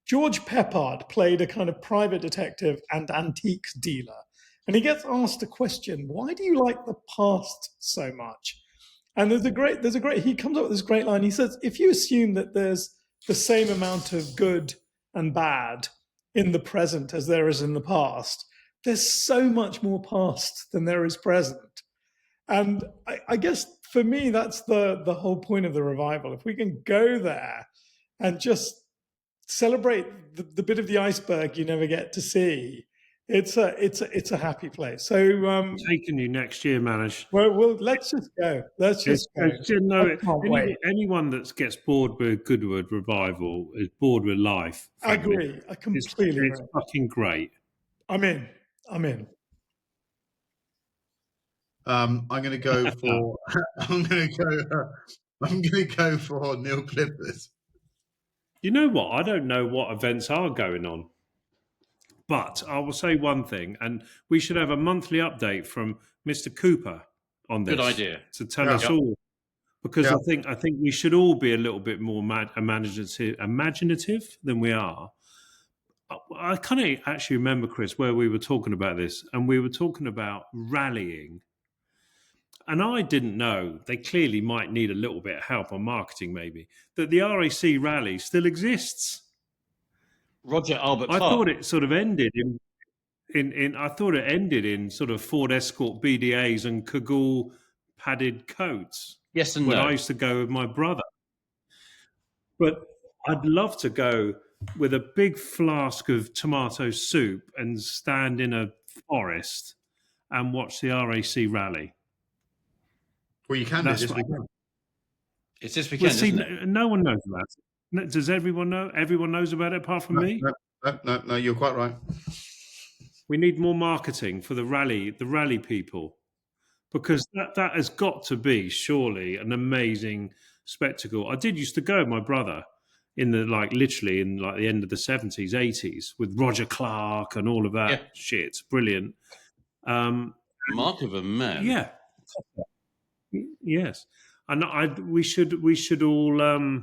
George Peppard played a kind of private detective and antiques dealer. And he gets asked a question, why do you like the past so much? And he comes up with this great line. He says, if you assume that there's the same amount of good and bad in the present as there is in the past, there's so much more past than there is present. And I guess for me, that's the whole point of the revival. If we can go there and just celebrate the bit of the iceberg you never get to see, it's a happy place. So taking you next year, Manish. Well, let's just go. Anyone that gets bored with Goodwood Revival is bored with life. Frankly. I agree. I completely agree. It's fucking great. I'm in. I'm going to go for. I'm going to go for Neil Clippers. You know what? I don't know what events are going on, but I will say one thing, and we should have a monthly update from Mr. Cooper on this. Good idea. To tell us all, because I think we should all be a little bit more imaginative than we are. I kind of actually remember, Chris, where we were talking about this, and we were talking about rallying. And I didn't know, they clearly might need a little bit of help on marketing maybe, that the RAC rally still exists. Roger Albert Clark. I thought it sort of ended in sort of Ford Escort BDAs and Kagul padded coats. Yes and when no. I used to go with my brother. But I'd love to go with a big flask of tomato soup and stand in a forest and watch the RAC rally. Well, you can do this weekend. It's this weekend, isn't it? No one knows about it. Does everyone know? Everyone knows about it apart from me? No, you're quite right. We need more marketing for the rally people, because that has got to be surely an amazing spectacle. I did used to go with my brother in the literally in the end of the 70s, 80s with Roger Clark and all of that shit. Brilliant. Mark of a man. Yeah. Yes. And we should all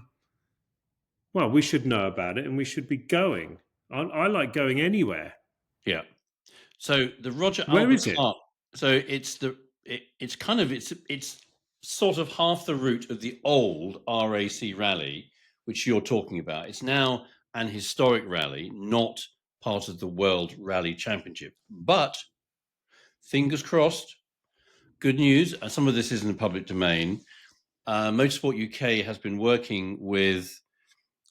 we should know about it, and we should be going. I like going anywhere. Yeah. So the Roger Where Albert is it? Clark. So it's sort of half the route of the old RAC rally, which you're talking about. It's now an historic rally, not part of the World Rally Championship. But fingers crossed, good news. Some of this is in the public domain. Motorsport UK has been working with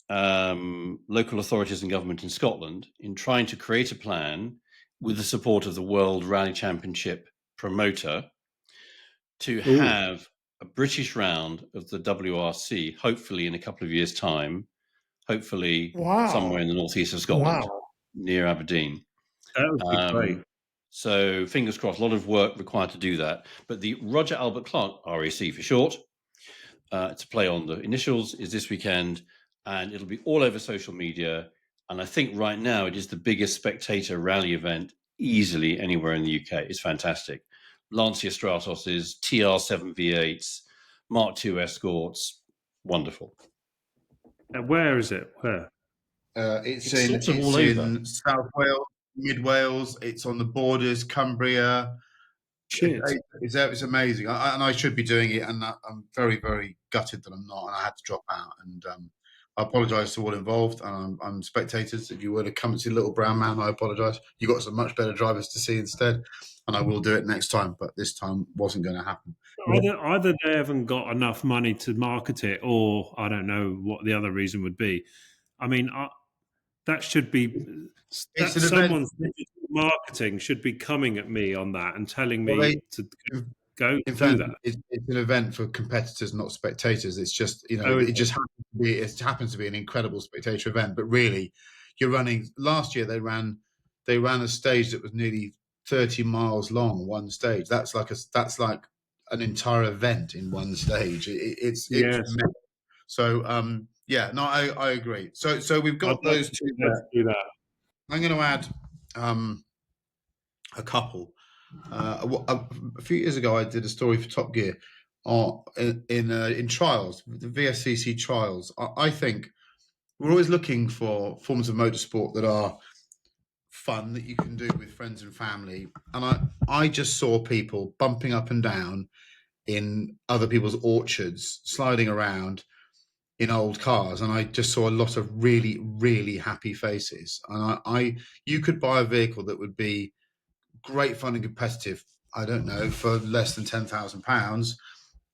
local authorities and government in Scotland in trying to create a plan with the support of the World Rally Championship promoter to have a British round of the WRC, hopefully in a couple of years' time, hopefully somewhere in the northeast of Scotland, near Aberdeen. That would be great. So fingers crossed, a lot of work required to do that. But the Roger Albert Clark, RAC for short, to play on the initials, is this weekend, and it'll be all over social media. And I think right now it is the biggest spectator rally event easily anywhere in the UK. It's fantastic. Lancia Stratos's, TR7 V8s, Mark II Escorts, wonderful. Where is it? Where? It's in South Wales, Mid Wales. It's on the borders, Cumbria. Shit. It's amazing. And I should be doing it, and I'm very, very gutted that I'm not, and I had to drop out. And I apologise to all involved, and I'm spectators. If you were to come and see Little Brown Man, I apologise. You got some much better drivers to see instead, and I will do it next time. But this time wasn't going to happen. Either they haven't got enough money to market it, or I don't know what the other reason would be. I mean, that should be someone's marketing should be coming at me on that and telling me to go in do fact, that. It's an event for competitors, not spectators. It's just it happens to be an incredible spectator event. But really, you're running. Last year they ran a stage that was nearly 30 miles long. One stage. That's like an entire event in one stage. It's so I agree. So we've got those two. Let's do that. I'm going to add a couple. A few years ago, I did a story for Top Gear in trials, the VSCC trials. I think we're always looking for forms of motorsport that are fun, that you can do with friends and family. And I just saw people bumping up and down in other people's orchards, sliding around in old cars, and I just saw a lot of really, really happy faces. And you could buy a vehicle that would be great fun and competitive, I don't know, for less than £10,000,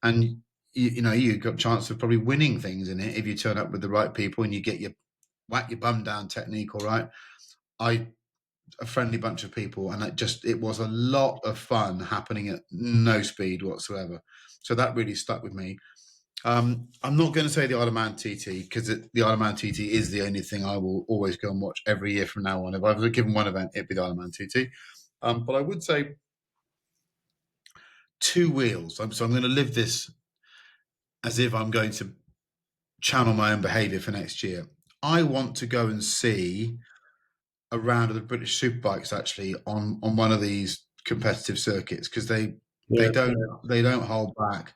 and you got a chance of probably winning things in it if you turn up with the right people and you get your whack your bum down technique all right. A friendly bunch of people, and it was a lot of fun happening at no speed whatsoever. So that really stuck with me. I'm not going to say the Isle of Man TT, because the Isle of Man TT is the only thing I will always go and watch every year from now on. If I was given one event, it'd be the Isle of Man TT. But I would say two wheels. So I'm going to live this as if I'm going to channel my own behaviour for next year. I want to go and see a round of the British Superbikes actually on one of these competitive circuits, because they don't hold back.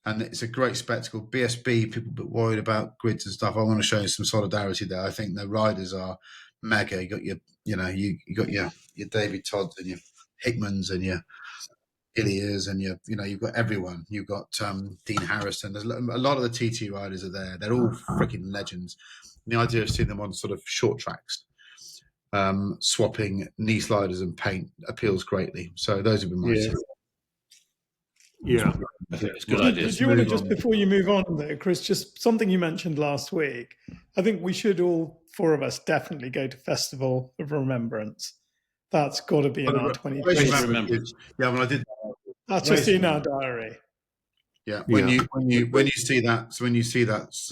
And it's a great spectacle. BSB, people a bit worried about grids and stuff. I want to show you some solidarity there. I think the riders are mega. You got your David Todds and your Hickmans and your Illiers and you've got everyone. You've got Dean Harrison. There's a lot of the TT riders are there. They're all freaking legends. And the idea of seeing them on sort of short tracks, swapping knee sliders and paint, appeals greatly. So those have been my two. Yeah. I think it's a good idea. Did you want to, just before you move on there, Chris, just something you mentioned last week? I think we should all four of us definitely go to Festival of Remembrance. That's got to be in our 2020. Yeah, when I did that's just in our diary. Yeah, when you see that,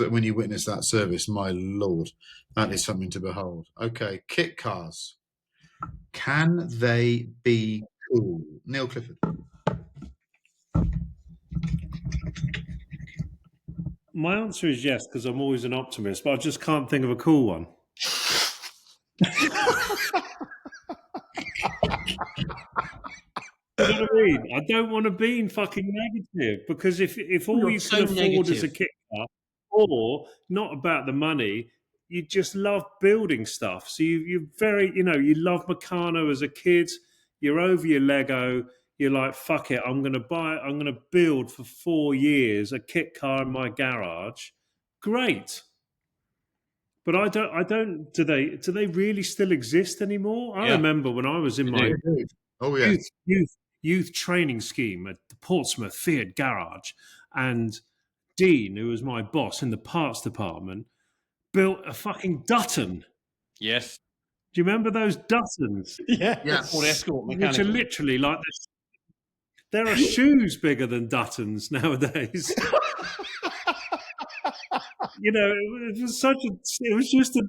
when you witness that service, my lord, that is something to behold. Okay, kit cars, can they be cool? Neil Clifford. My answer is yes, because I'm always an optimist, but I just can't think of a cool one. know what I mean? I don't want to be fucking negative, because if all you can afford is a kit car, or not about the money, you just love building stuff. So you're very, you love Meccano as a kid. You're over your Lego. You're like, fuck it, I'm going to build for 4 years a kit car in my garage. Great. But I don't. Do they really still exist anymore? I remember when I was in my youth training scheme at the Portsmouth Fiat garage, and Dean, who was my boss in the parts department, built a fucking Dutton. Yes. Do you remember those Duttons? Yes. Ford Escort Which mechanical. are literally like this. There are shoes bigger than Duttons nowadays. It was just a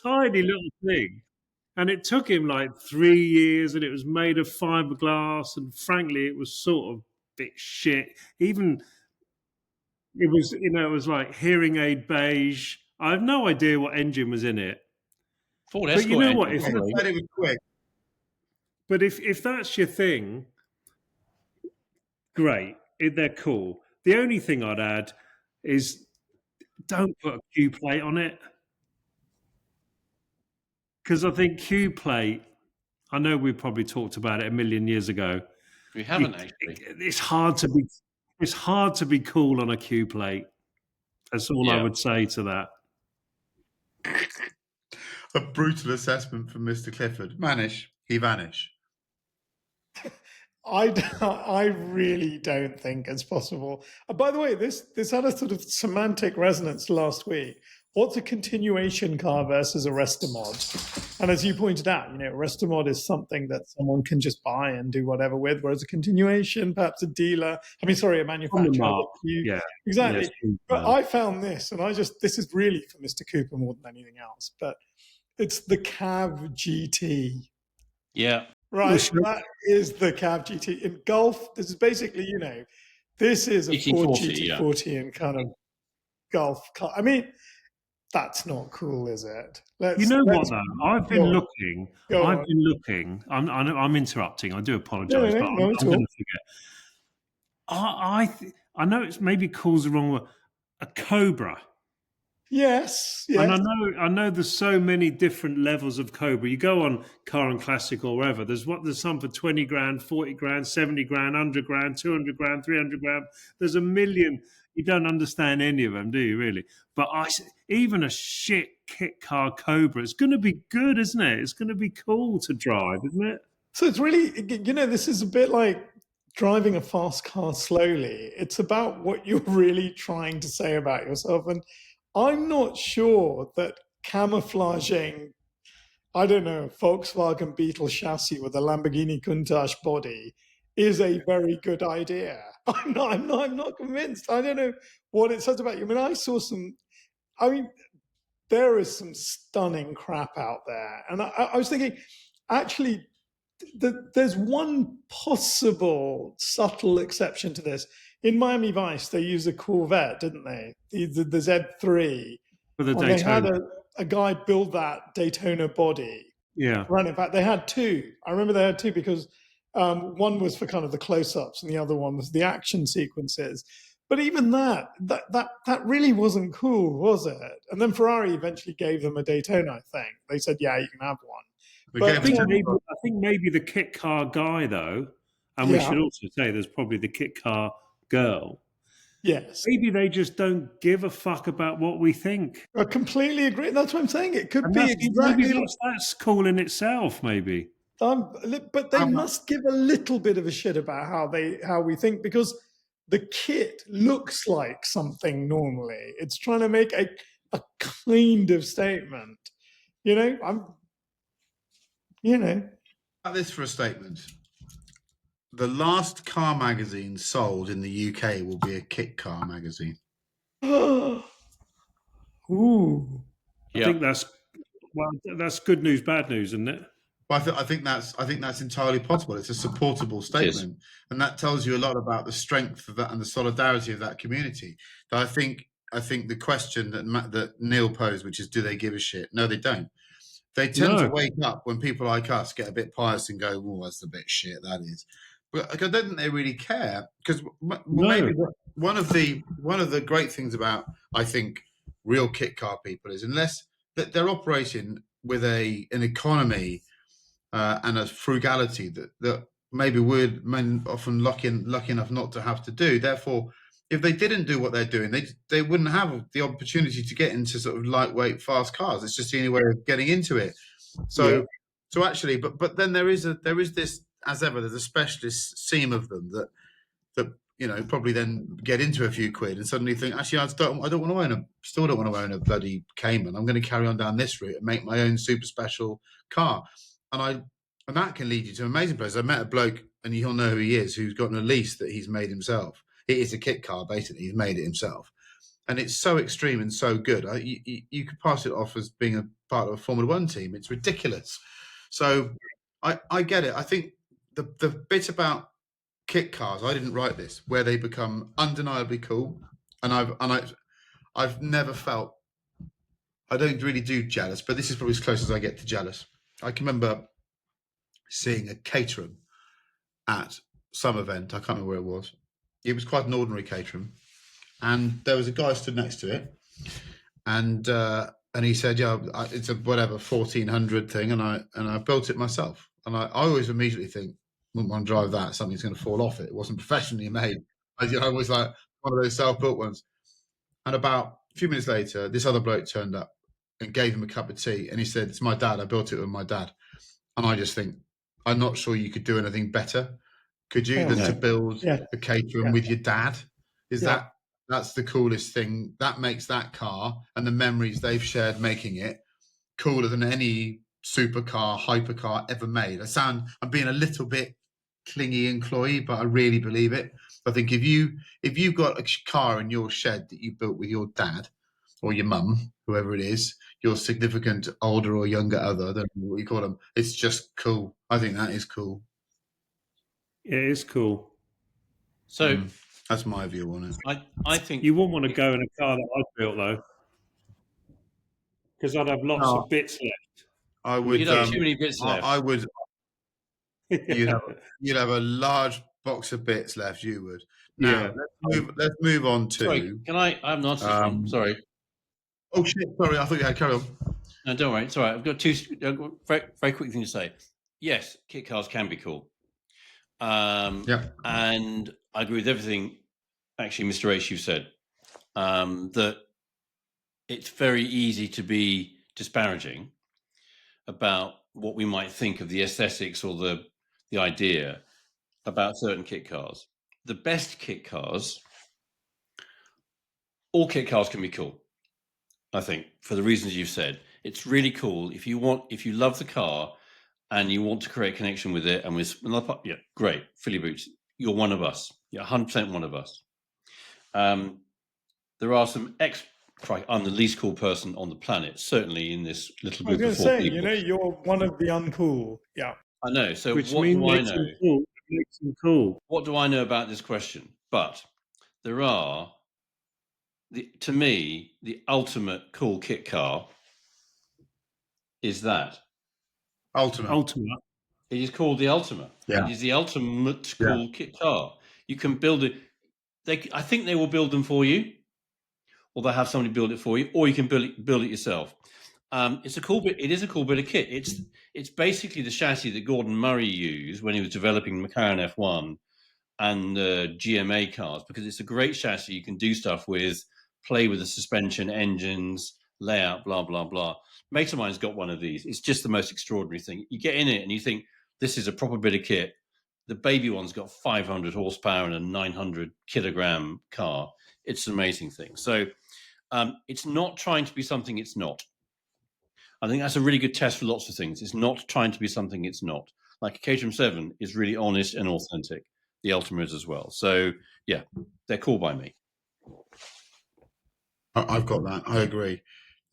tiny little thing. And it took him like 3 years, and it was made of fiberglass, and frankly, it was sort of a bit shit. Even it was like hearing aid beige. I have no idea what engine was in it. Ford But you know what? It was quick. But if that's your thing, great. They're cool. The only thing I'd add is don't put a Q plate on it, because I think Q plate. I know we probably talked about it a million years ago. We haven't actually. It's hard to be cool on a Q plate. That's all I would say to that. A brutal assessment from Mr. Clifford. Manish, he vanish. I really don't think it's possible. By the way, this had a sort of semantic resonance last week. What's a continuation car versus a Restomod? And as you pointed out, Restomod is something that someone can just buy and do whatever with, whereas a continuation, perhaps a manufacturer. Yeah, exactly. Yes, but I found this, and this is really for Mr. Cooper more than anything else, but it's the Cav GT. Yeah. Right, that is the Cav GT. In Golf, this is basically, this is a Ford GT40 in kind of Golf car. I mean, that's not cool, is it? What though? I've been looking. I'm interrupting. I do apologise, but I'm going to forget. I know it's maybe calls the wrong word. A Cobra. Yes. And I know there's so many different levels of Cobra. You go on Car and Classic or wherever. There's some for 20 grand, 40 grand, 70 grand, 100 grand, 200 grand, 300 grand. There's a million. You don't understand any of them, do you, really? But even a shit kit car Cobra, it's going to be good, isn't it? It's going to be cool to drive, isn't it? So it's really, this is a bit like driving a fast car slowly. It's about what you're really trying to say about yourself. And I'm not sure that camouflaging, I don't know, Volkswagen Beetle chassis with a Lamborghini Countach body is a very good idea. I'm not convinced. I don't know what it says about you. I mean, there is some stunning crap out there. And I was thinking, actually, there's one possible subtle exception to this. In Miami Vice, they used a Corvette, didn't they? The Z3. For the Daytona. They had a guy build that Daytona body. Yeah. Right. In fact, they had two. I remember they had two because one was for kind of the close-ups and the other one was the action sequences. But even that really wasn't cool, was it? And then Ferrari eventually gave them a Daytona, I think. They said, yeah, you can have one. But I think maybe the kit car guy, though, and we should also say there's probably the kit car girl. Yes. Maybe they just don't give a fuck about what we think. I completely agree. That's what I'm saying. It could be exactly. That's cool in itself, maybe. But they must give a little bit of a shit about how we think, because the kit looks like something normally. It's trying to make a kind of statement. This for a statement. The last car magazine sold in the UK will be a kit car magazine. Ooh. I think that's good news, bad news, isn't it? But I think that's entirely possible. It's a supportable statement, and that tells you a lot about the strength of that and the solidarity of that community. I think the question that Neil posed, which is, do they give a shit? No, they don't. They tend to wake up when people like us get a bit pious and go, "Oh, that's a bit shit, that is." But I don't think they really care, because maybe one of the great things about, I think, real kit car people is, unless that they're operating with an economy and a frugality that maybe we're often lucky enough not to have to do. Therefore, if they didn't do what they're doing, they wouldn't have the opportunity to get into sort of lightweight, fast cars. It's just the only way of getting into it. So actually, but then there is this, as ever, there's a specialist seam of them that probably then get into a few quid and suddenly think, actually, I don't want to own a bloody Cayman. I'm going to carry on down this route and make my own super special car. And that can lead you to amazing places. I met a bloke, and you'll know who he is, who's got an Elise that he's made himself. It is a kit car, basically. He's made it himself. And it's so extreme and so good. You could pass it off as being a part of a Formula One team. It's ridiculous. So I get it. I think the bit about kit cars, I didn't write this, where they become undeniably cool, and I've never felt, I don't really do jealous, but this is probably as close as I get to jealous. I can remember seeing a Caterham at some event. I can't remember where it was. It was quite an ordinary Caterham, and there was a guy stood next to it, and he said, "Yeah, it's a whatever 1400 thing," and I built it myself. And I always immediately think, wouldn't want to drive that, something's going to fall off it. It wasn't professionally made. I was like one of those self-built ones. And about a few minutes later, this other bloke turned up and gave him a cup of tea, and he said, "It's my dad. I built it with my dad." And I just think, I'm not sure you could do anything better, could you, than to build a Caterham with your dad? That's the coolest thing. That makes that car and the memories they've shared making it cooler than any supercar, hypercar ever made. I'm being a little bit clingy and cloyy, but I really believe it. I think if you've got a car in your shed that you built with your dad or your mum, whoever it is, your significant older or younger other, I don't know what you call them, it's just cool. I think that is cool. It is cool. So that's my view on it. I think you wouldn't want to go in a car that I built, though, because I'd have lots of bits left. I would. You'd have too many bits left. I would. You'd have a large box of bits left. You would. Now let's move on to. Sorry, can I have an answer? One? Sorry. Oh shit! Sorry, I thought you had carry on. No, don't worry. It's all right. I've got two very, very quick things to say. Yes, kit cars can be cool. And I agree with everything, actually, Mr. H, you've said. That it's very easy to be disparaging about what we might think of the aesthetics or the idea about certain kit cars. The best kit cars, all kit cars can be cool, I think, for the reasons you've said. It's really cool if you love the car and you want to create a connection with it and with another part. Yeah, great, fill your boots. You're one of us. You're 100% one of us. There are some I'm the least cool person on the planet, certainly in this little group. I was going to say, you're one of the uncool. Yeah, I know. So which what do I know? Cool. Makes them cool. What do I know about this question? But there are, to me, the ultimate cool kit car is that. Ultimate. It is called the Ultima. Yeah. It is the ultimate cool kit car. You can build it. I think they will build them for you, or they'll have somebody build it for you, or you can build it yourself. It's a cool bit. It is a cool bit of kit. It's basically the chassis that Gordon Murray used when he was developing McLaren F1 and GMA cars, because it's a great chassis. You can do stuff with, play with the suspension, engines, layout, blah blah blah. Mate of mine's got one of these. It's just the most extraordinary thing. You get in it and you think, this is a proper bit of kit. The baby one's got 500 horsepower and a 900 kilogram car. It's an amazing thing. So it's not trying to be something it's not. I think that's a really good test for lots of things. It's not trying to be something it's not. Like a Caterham 7 is really honest and authentic. The Ultima is as well. So, yeah, they're cool by me. I've got that. I agree.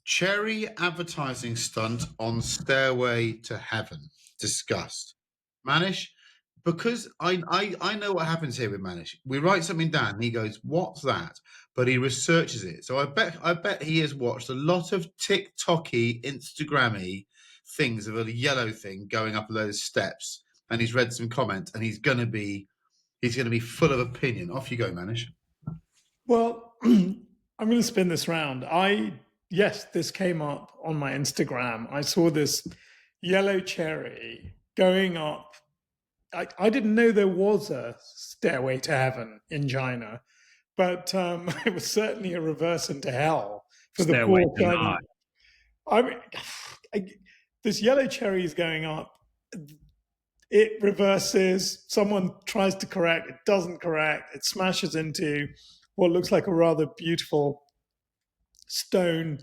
Cherry advertising stunt on Stairway to Heaven. Discussed. Manish, because I know what happens here with Manish. We write something down and he goes, "What's that?" But he researches it. So I bet he has watched a lot of TikTok-y, Instagram-y things of a yellow thing going up those steps, and he's read some comments, and he's going to be full of opinion. Off you go, Manish. Well, I'm going to spin this round. Yes, this came up on my Instagram. I saw this yellow cherry going up. I didn't know there was a stairway to heaven in China, but it was certainly a reverse into hell for the poor Chinese. I mean, this yellow cherry is going up. It reverses. Someone tries to correct. It doesn't correct. It smashes into what looks like a rather beautiful stone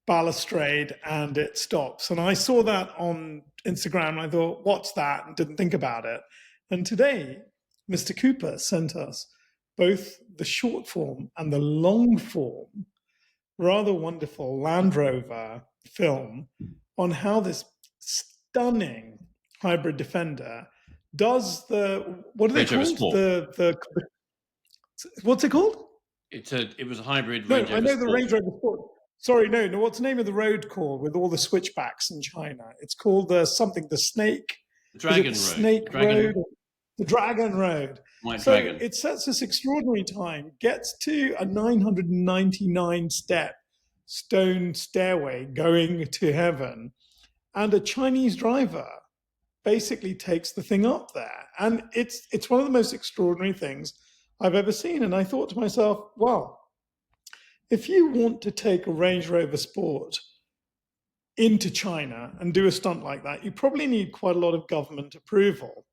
balustrade, and it stops. And I saw that on Instagram, and I thought, what's that? And didn't think about it. And today, Mr. Cooper sent us both the short form and the long form, rather wonderful Land Rover film on how this stunning hybrid Defender does what are they called? What's it called? It was a hybrid. No, Range Rover I know Sport. the Range Rover Sport. Sorry, no. What's the name of the road called with all the switchbacks in China? It's called the Snake. The Dragon Road. Snake Road. The Dragon Road. Dragon. It sets this extraordinary time, gets to a 999 step stone stairway going to heaven, and a Chinese driver basically takes the thing up there. And it's one of the most extraordinary things I've ever seen. And I thought to myself, well, if you want to take a Range Rover Sport into China and do a stunt like that, you probably need quite a lot of government approval.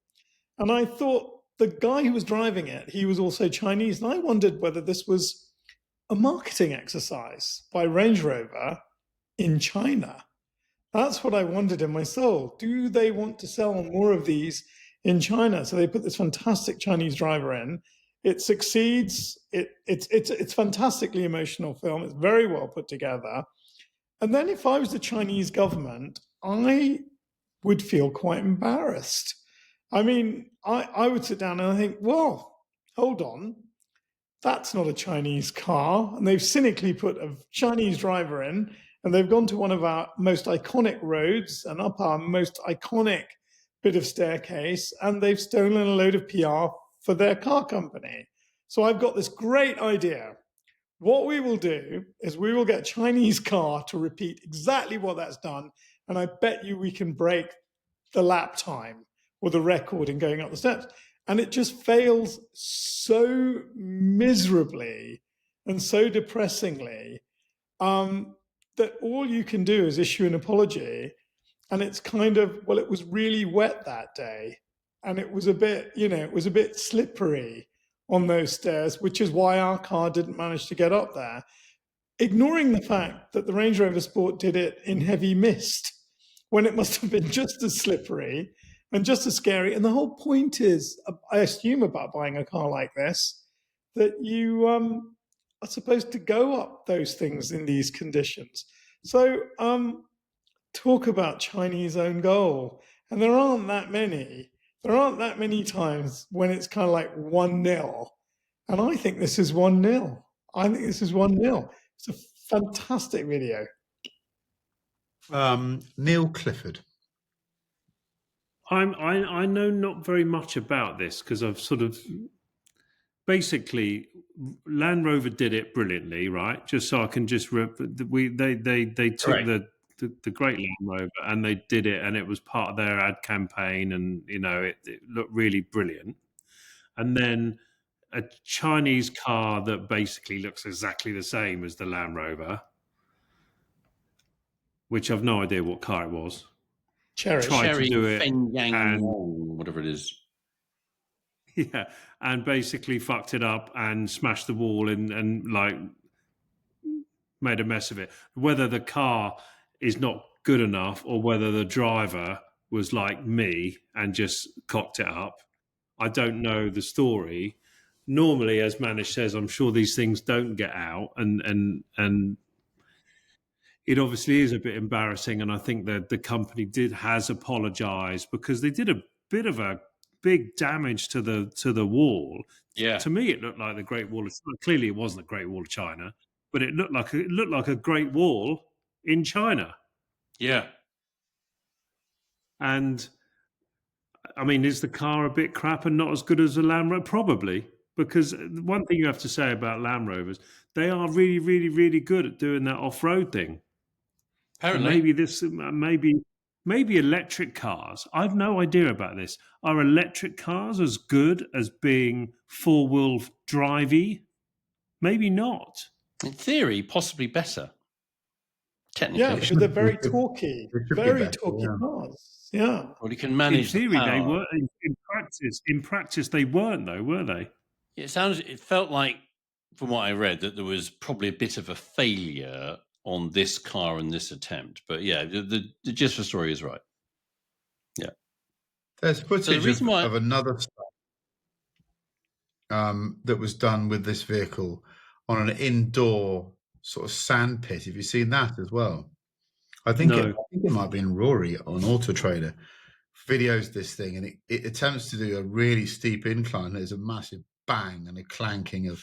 And I thought the guy who was driving it, he was also Chinese. And I wondered whether this was a marketing exercise by Range Rover in China. That's what I wondered in my soul. Do they want to sell more of these in China? So they put this fantastic Chinese driver in. It succeeds. It's fantastically emotional film. It's very well put together. And then if I was the Chinese government, I would feel quite embarrassed. I mean, I would sit down and I think, well, hold on. That's not a Chinese car. And they've cynically put a Chinese driver in, and they've gone to one of our most iconic roads and up our most iconic bit of staircase, and they've stolen a load of PR for their car company. So I've got this great idea. What we will do is we will get a Chinese car to repeat exactly what that's done, and I bet you we can break the lap time or the record in going up the steps. And it just fails so miserably and so depressingly that all you can do is issue an apology. And it's kind of, well, it was really wet that day. And it was a bit, it was a bit slippery on those stairs, which is why our car didn't manage to get up there. Ignoring the fact that the Range Rover Sport did it in heavy mist, when it must have been just as slippery and just as scary. And the whole point is, I assume, about buying a car like this, that you are supposed to go up those things in these conditions. So talk about Chinese own goal. And there aren't that many. There aren't that many times when it's kind of like 1-0. And I think this is 1-0. I think this is 1-0. It's a fantastic video. Neil Clifford. I know not very much about this because I've sort of basically Land Rover did it brilliantly, right? Just so I can just they took the great Land Rover and they did it, and it was part of their ad campaign, and it looked really brilliant. And then a Chinese car that basically looks exactly the same as the Land Rover, which I've no idea what car it was. Cherry to do it, and whatever it is. Yeah, and basically fucked it up and smashed the wall and like made a mess of it. Whether the car is not good enough or whether the driver was like me and just cocked it up, I don't know the story. Normally, as Manish says, I'm sure these things don't get out, and it obviously is a bit embarrassing. And I think that the company has apologized because they did a bit of a big damage to the wall. Yeah. To me, it looked like the Great Wall of China. Clearly, it wasn't the Great Wall of China, but it looked like a Great Wall in China. Yeah. And I mean, is the car a bit crap and not as good as a Land Rover? Probably, because one thing you have to say about Land Rovers, they are really, really, really good at doing that off-road thing. Apparently. And maybe electric cars. I've no idea about this. Are electric cars as good as being four-wheel drivey? Maybe not. In theory, possibly better. Technically. Yeah, because they're very torquey, It should be very better, torquey yeah. cars. Yeah. Well, you can manage In theory, the power. they were. In practice, they weren't, though, were they? It felt like, from what I read, that there was probably a bit of a failure on this car and this attempt. But yeah, the gist of the story is right. Yeah. There's footage of another stunt that was done with this vehicle on an indoor sort of sand pit. Have you seen that as well? I think it might have been Rory on Auto Trader videos this thing, and it attempts to do a really steep incline. There's a massive bang and a clanking of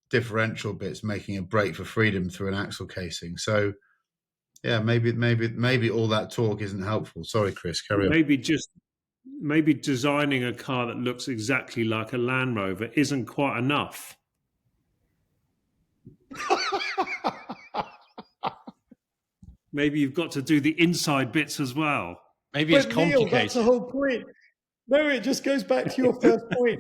differential bits making a break for freedom through an axle casing. So yeah, maybe all that talk isn't helpful. Sorry, Chris, carry on. Maybe designing a car that looks exactly like a Land Rover isn't quite enough. Maybe you've got to do the inside bits as well. Maybe it's complicated. Neil, that's the whole point. No, it just goes back to your first point.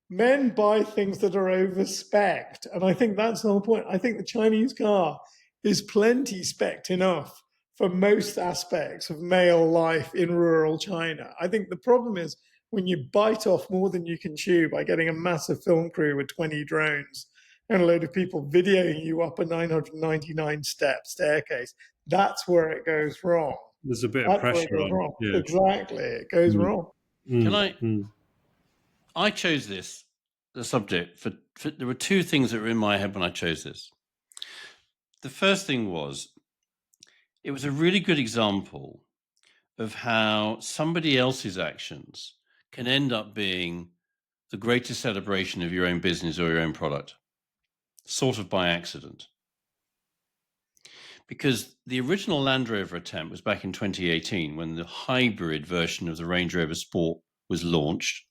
Men buy things that are over-spec'd, and I think that's the whole point. I think the Chinese car is plenty spec'd enough for most aspects of male life in rural China. I think the problem is when you bite off more than you can chew by getting a massive film crew with 20 drones and a load of people videoing you up a 999-step staircase. That's where it goes wrong. There's a bit of pressure on. Yeah. Exactly, it goes wrong. I chose the subject, for there were two things that were in my head when I chose this. The first thing was, it was a really good example of how somebody else's actions can end up being the greatest celebration of your own business or your own product, sort of by accident. Because the original Land Rover attempt was back in 2018 when the hybrid version of the Range Rover Sport was launched.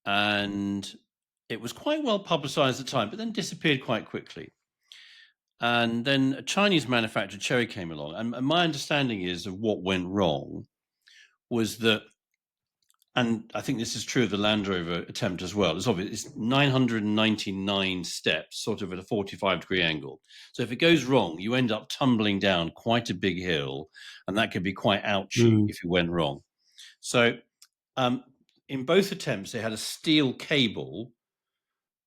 And it was quite well publicized at the time, but then disappeared quite quickly. And then a Chinese manufacturer, Chery, came along. And my understanding is of what went wrong was that, and I think this is true of the Land Rover attempt as well, it's 999 steps, sort of at a 45-degree angle. So if it goes wrong, you end up tumbling down quite a big hill, and that could be quite ouchy if you went wrong. So in both attempts, they had a steel cable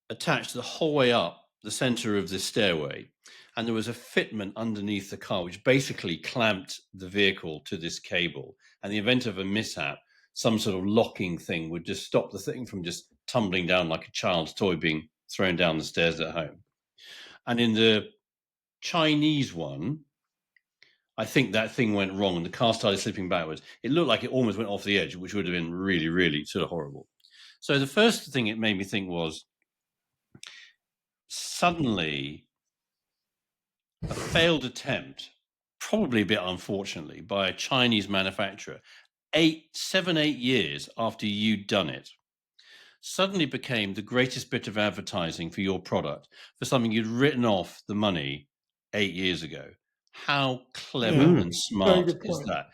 attached the whole way up the center of the stairway, and there was a fitment underneath the car which basically clamped the vehicle to this cable. And in the event of a mishap, some sort of locking thing would just stop the thing from just tumbling down like a child's toy being thrown down the stairs at home. And in the Chinese one, I think that thing went wrong and the car started slipping backwards. It looked like it almost went off the edge, which would have been really, really sort of horrible. So the first thing it made me think was, suddenly a failed attempt, probably a bit unfortunately, by a Chinese manufacturer, 7, 8 years after you'd done it, suddenly became the greatest bit of advertising for your product for something you'd written off the money 8 years ago. How clever and smart is that?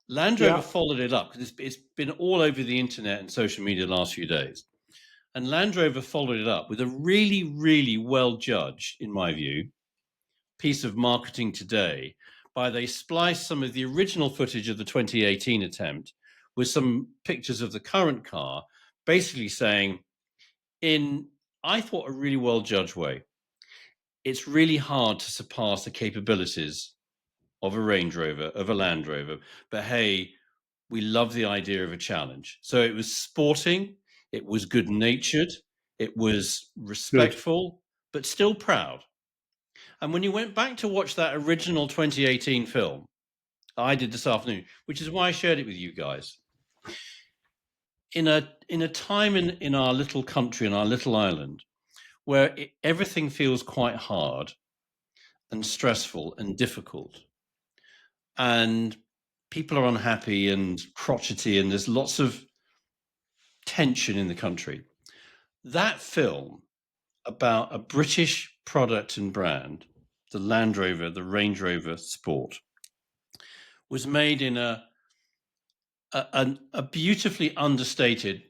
Land Rover followed it up, because it's been all over the internet and social media the last few days. And Land Rover followed it up with a really, really well-judged, in my view, piece of marketing today, by they spliced some of the original footage of the 2018 attempt with some pictures of the current car, basically saying, in, I thought, a really well-judged way, it's really hard to surpass the capabilities of a Range Rover, of a Land Rover, but hey, we love the idea of a challenge. So it was sporting, it was good-natured, it was respectful, but still proud. And when you went back to watch that original 2018 film, I did this afternoon, which is why I shared it with you guys. In a time in our little country, in our little island, where everything feels quite hard and stressful and difficult, and people are unhappy and crotchety, and there's lots of tension in the country. That film about a British product and brand, the Land Rover, the Range Rover Sport, was made in a beautifully understated.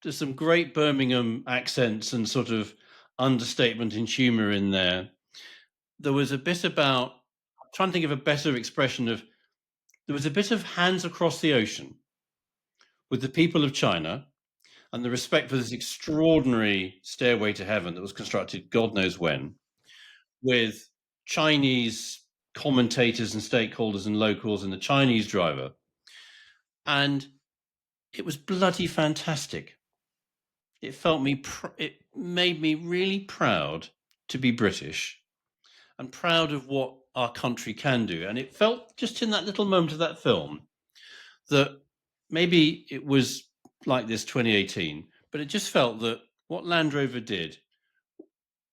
There's some great Birmingham accents and sort of understatement and humour in there. There was a bit about, I'm trying to think of a better expression of, there was a bit of hands across the ocean with the people of China and the respect for this extraordinary stairway to heaven that was constructed God knows when, with Chinese commentators and stakeholders and locals and the Chinese driver. And it was bloody fantastic. It it made me really proud to be British and proud of what our country can do. And it felt just in that little moment of that film that maybe it was like this 2018, but it just felt that what Land Rover did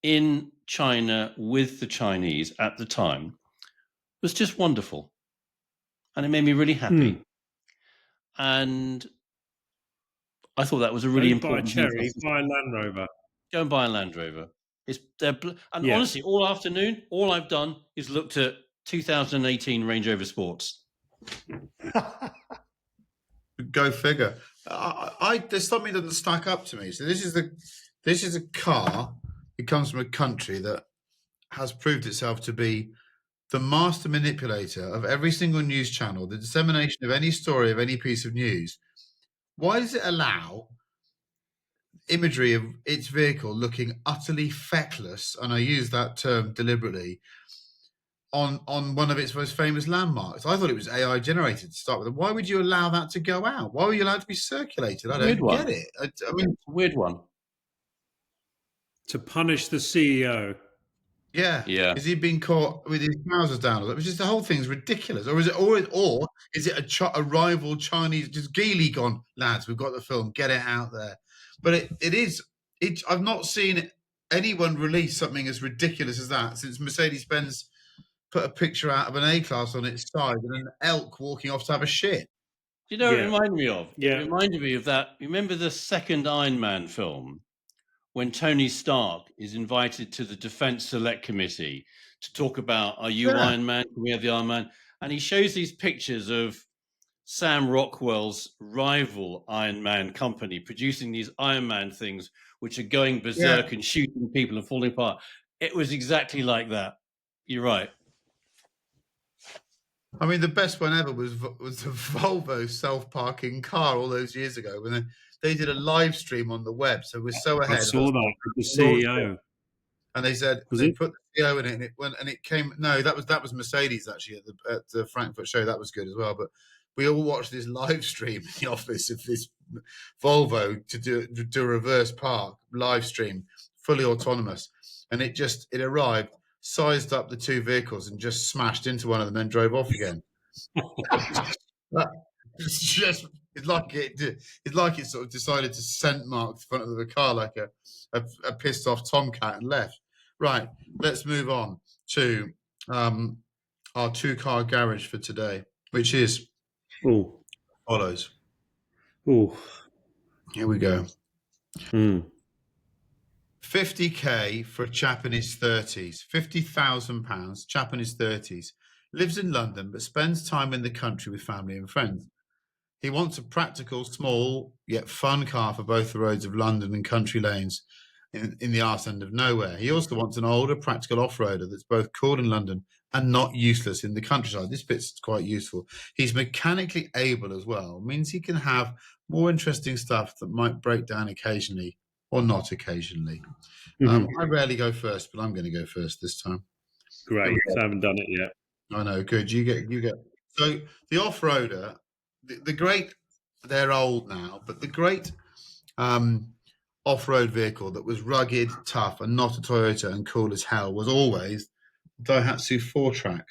in China with the Chinese at the time was just wonderful. And it made me really happy. And I thought that was a really important buy a Cherry, buy a Land Rover. Go and buy a Land Rover. Honestly, all afternoon, all I've done is looked at 2018 Range Rover Sports. Go figure. There's something that doesn't stack up to me. So this is a car. It comes from a country that has proved itself to be the master manipulator of every single news channel, the dissemination of any story of any piece of news. Why does it allow imagery of its vehicle looking utterly feckless, and I use that term deliberately, on one of its most famous landmarks? I thought it was AI generated to start with. Why would you allow that to go out? Why were you allowed to be circulated? I don't get it. I mean, it's a weird one. To punish the CEO. Yeah. Is he being caught with his trousers down? It was just, the whole thing's ridiculous. Or is it a rival Chinese, just Geely gone, lads, we've got the film, get it out there. But it is. I've not seen anyone release something as ridiculous as that since Mercedes-Benz put a picture out of an A-Class on its side and an elk walking off to have a shit. Do you know what it reminded me of? It reminded me of that. Remember the second Iron Man film, when Tony Stark is invited to the Defense Select Committee to talk about, are you Iron Man? Can we have the Iron Man? And he shows these pictures of Sam Rockwell's rival Iron Man company producing these Iron Man things, which are going berserk and shooting people and falling apart. It was exactly like that. You're right. I mean, the best one ever was the Volvo self-parking car all those years ago when they did a live stream on the web. So we're so ahead. I saw that with the CEO. And they said they put the CEO in it, and it went, and it came. No, that was Mercedes actually at the Frankfurt show. That was good as well. But we all watched this live stream in the office of this Volvo to do a reverse park live stream, fully autonomous, and it arrived, sized up the two vehicles, and just smashed into one of them, then drove off again. It's like it sort of decided to scent mark the front of the car like a pissed off tomcat and left. Right, let's move on to our two-car garage for today, which is follows. Here we go. 50k for a chap in his 30s, £50,000, chap in his 30s, lives in London but spends time in the country with family and friends. He wants a practical, small, yet fun car for both the roads of London and country lanes in the arse end of nowhere. He also wants an older, practical off-roader that's both cool in London and not useless in the countryside. This bit's quite useful. He's mechanically able as well. It means he can have more interesting stuff that might break down occasionally or not occasionally. I rarely go first, but I'm going to go first this time. Great. I haven't done it yet. I know. Good. You get. So the off-roader, the great, they're old now, but the great off-road vehicle that was rugged, tough, and not a Toyota and cool as hell was always Daihatsu 4-track.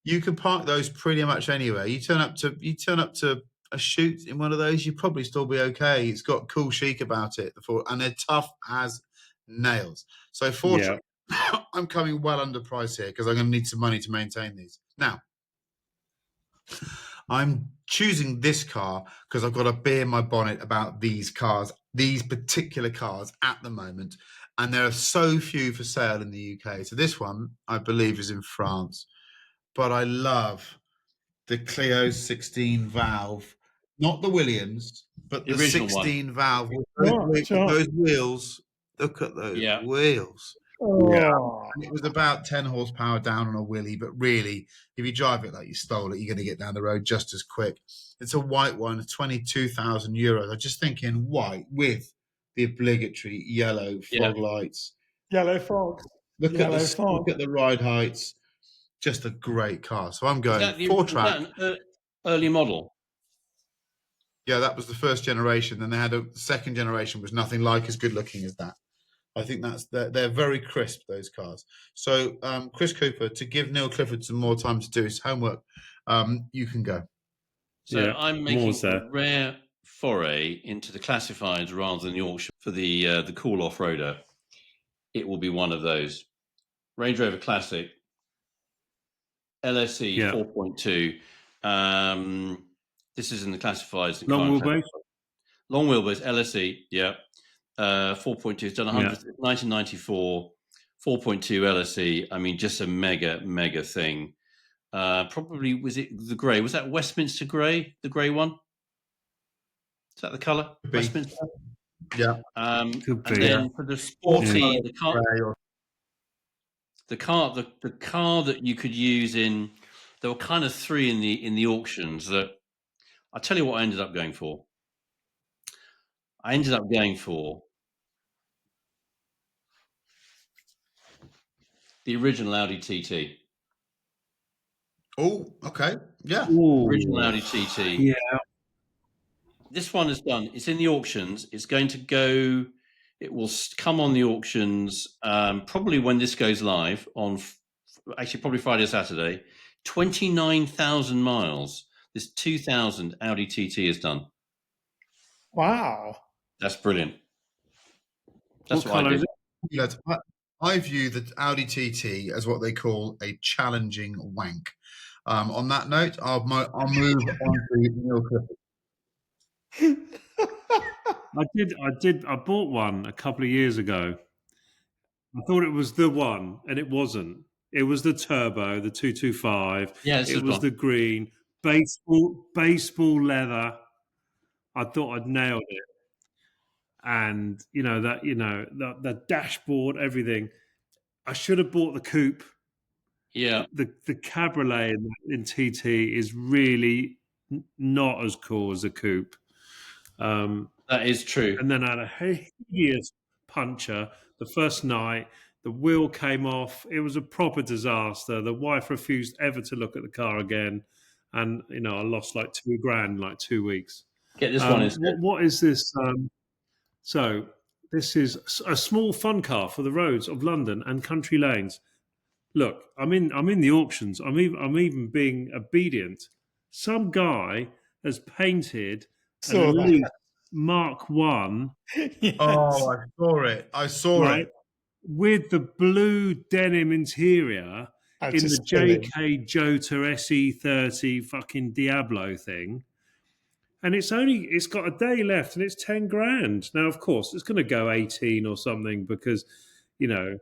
You can park those pretty much anywhere. You turn up to a shoot in one of those, you'd probably still be okay. It's got cool chic about it, and they're tough as nails. So 4-track, I'm coming well under price here because I'm going to need some money to maintain these. Now, I'm choosing this car because I've got a bee in my bonnet about these cars, these particular cars at the moment. And there are so few for sale in the UK. So this one, I believe, is in France. But I love the Clio 16 valve, not the Williams, but the 16 valve with those wheels. Look at those wheels. Oh. And it was about 10 horsepower down on a wheelie, but really, if you drive it like you stole it, you're going to get down the road just as quick. It's a white one, 22,000 euros. I'm just thinking white with the obligatory yellow fog lights. Yellow fog. Look at the ride heights. Just a great car. So I'm going 4-track. Is that an early model? Yeah, that was the first generation. Then they had a second generation, was nothing like as good looking as that. I think they're very crisp, those cars. So, Chris Cooper, to give Neil Clifford some more time to do his homework, you can go. So I'm making a rare foray into the classifieds rather than the auction for the cool off-roader. It will be one of those. Range Rover Classic, LSE 4.2. This is in the classifieds. Long wheelbase? Long wheelbase, LSE, 4.2. It's done 1994, 4.2 LSE. I mean, just a mega thing. Probably, was it the grey? Was that Westminster grey? The grey one? Is that the colour? Westminster? Yeah. And then for the sporty, the car that you could use in, there were kind of three in the auctions that, I'll tell you what I ended up going for. I ended up going for the original Audi TT. Oh, okay. Yeah. Ooh. Original Audi TT. Yeah. This one is done. It's in the auctions. It's going to go, it will come on the auctions probably when this goes live on, actually probably Friday or Saturday. 29,000 miles. This 2000 Audi TT is done. Wow. That's brilliant. That's what I did. I view the Audi TT as what they call a challenging wank. On that note, I'll move on to Neil Clifford. I bought one a couple of years ago. I thought it was the one, and it wasn't. It was the turbo, the 225. Yeah, it was the green baseball leather. I thought I'd nailed it, and the dashboard, everything. I should have bought the coupe. Yeah, the cabriolet in TT is really not as cool as a coupe. That is true. And then I had a hideous puncture the first night. The wheel came off. It was a proper disaster. The wife refused ever to look at the car again. And, I lost like $2,000 in like 2 weeks. Get this one. What is this? So this is a small fun car for the roads of London and country lanes. Look, I'm in the auctions. I'm even being obedient. Some guy has painted an Elite Mark 1. Yes. Oh, I saw it. With the blue denim interior in the JK Jota SE30 fucking Diablo thing. And it's got a day left and it's $10,000. Now, of course, it's going to go 18 or something because, it's going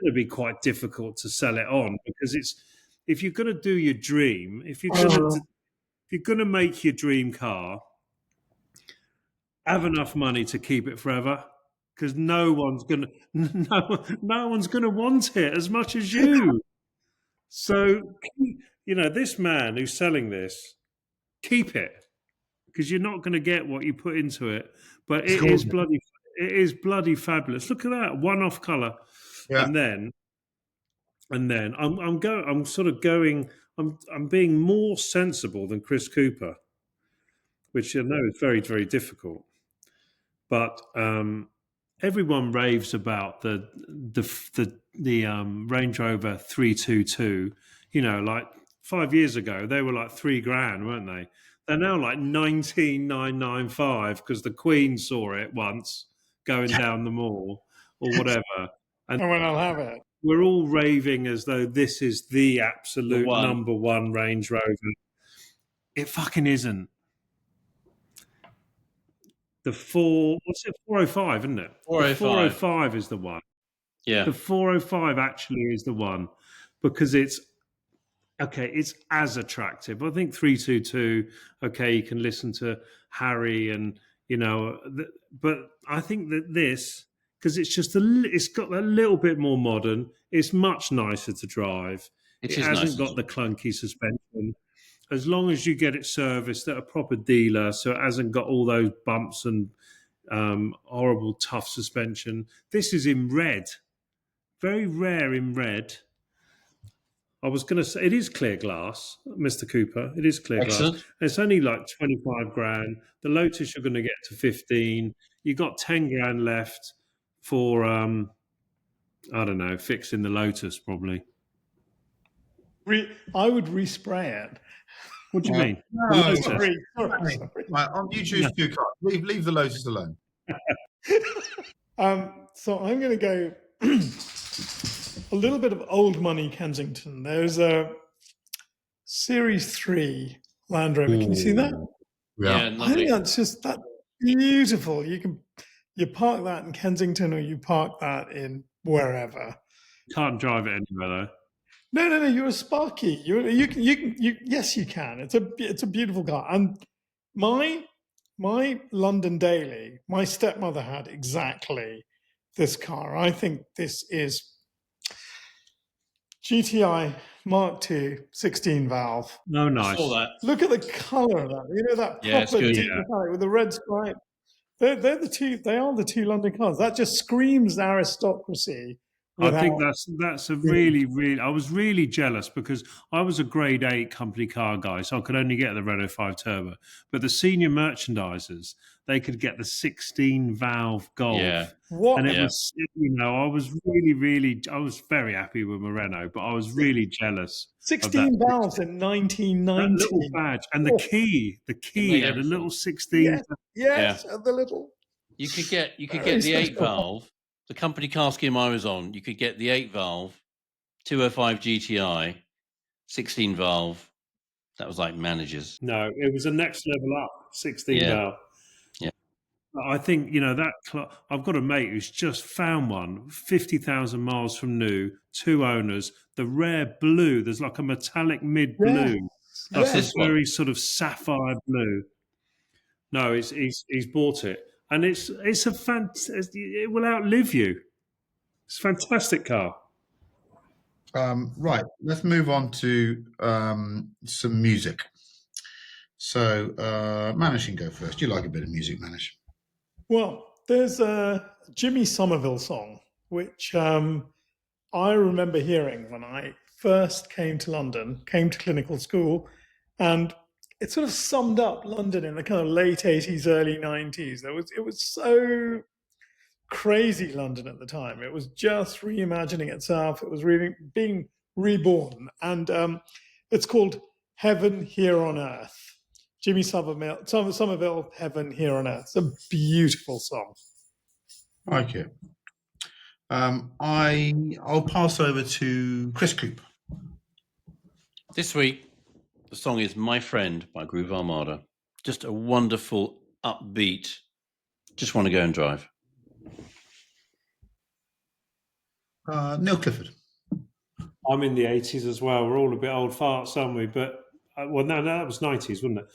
to be quite difficult to sell it on because if you're going to do your dream, if you're going to make your dream car, have enough money to keep it forever because no one's going to want it as much as you. So, this man who's selling this, keep it because you're not going to get what you put into it. But it is bloody fabulous. Look at that one-off color, and then I'm being more sensible than Chris Cooper, which I know is very, very difficult. But everyone raves about the Range Rover 322. Like 5 years ago, they were like $3,000, weren't they? They're now like 19,995 because the Queen saw it once going down the mall or whatever. And when I'll have it, we're all raving as though this is the absolute number one Range Rover. It fucking isn't. What's it? 405, isn't it? 405. The 405 is the one. Yeah. The 405 actually is the one because it's as attractive. I think 322. Okay, you can listen to Harry and but I think that this, because it's got a little bit more modern. It's much nicer to drive. It hasn't got the clunky suspension. As long as you get it serviced at a proper dealer, so it hasn't got all those bumps and horrible tough suspension. This is in red, very rare in red. I was going to say it is clear glass, Mr. Cooper. It is clear glass. And it's only like 25 grand. The Lotus you're going to get to 15. You got 10 grand left for I don't know, fixing the Lotus probably. I would respray it. What do you mean? No, sorry. Right, you choose two cars. Leave the Lotus alone. So I'm going to go a little bit of old money Kensington. There's a Series 3 Land Rover. Can you see that? Yeah. I think that's beautiful. You park that in Kensington or you park that in wherever. Can't drive it anywhere though. No. You're a Sparky. Yes, you can. It's a beautiful car. And my London Daily, my stepmother had exactly this car. I think this is GTI Mark II 16 valve. No, nice. I saw that. Look at the colour of that. You know that proper deep metallic with the red stripe. They're the two. They are the two London cars. That just screams aristocracy. I think that's a really. I was really jealous because I was a grade 8 company car guy, so I could only get the Renault 5 Turbo. But the senior merchandisers, they could get the 16 valve Golf. Yeah. What? And it was, I was really, I was very happy with my Renault, but I was really jealous. 16 valves in 1990. That little badge and the key had a little 16. Yes, and the little. You could get the 8 valve. The company car scheme I was on, you could get the 8 valve, 205 GTI, 16 valve. That was like managers. No, it was a next level up, 16 valve. Yeah. I think, I've got a mate who's just found one, 50,000 miles from new, 2 owners, the rare blue. There's like a metallic mid blue. That's this very sort of sapphire blue. No, he's bought it. And it will outlive you. It's a fantastic car. Right, let's move on to some music. So, Manish can go first. You like a bit of music, Manish? Well, there's a Jimmy Somerville song, which I remember hearing when I first came to London, came to clinical school, and it sort of summed up London in the kind of late 80s, early 90s. It was so crazy London at the time. It was just reimagining itself. It was really being reborn. And it's called Heaven Here on Earth. Jimmy Somerville, Heaven Here on Earth. It's a beautiful song. Okay. I'll pass over to Chris Cooper. This week, the song is My Friend by Groove Armada. Just a wonderful, upbeat, just want to go and drive. Neil Clifford. I'm in the 80s as well. We're all a bit old farts, aren't we? But, no, that was 90s, wasn't it?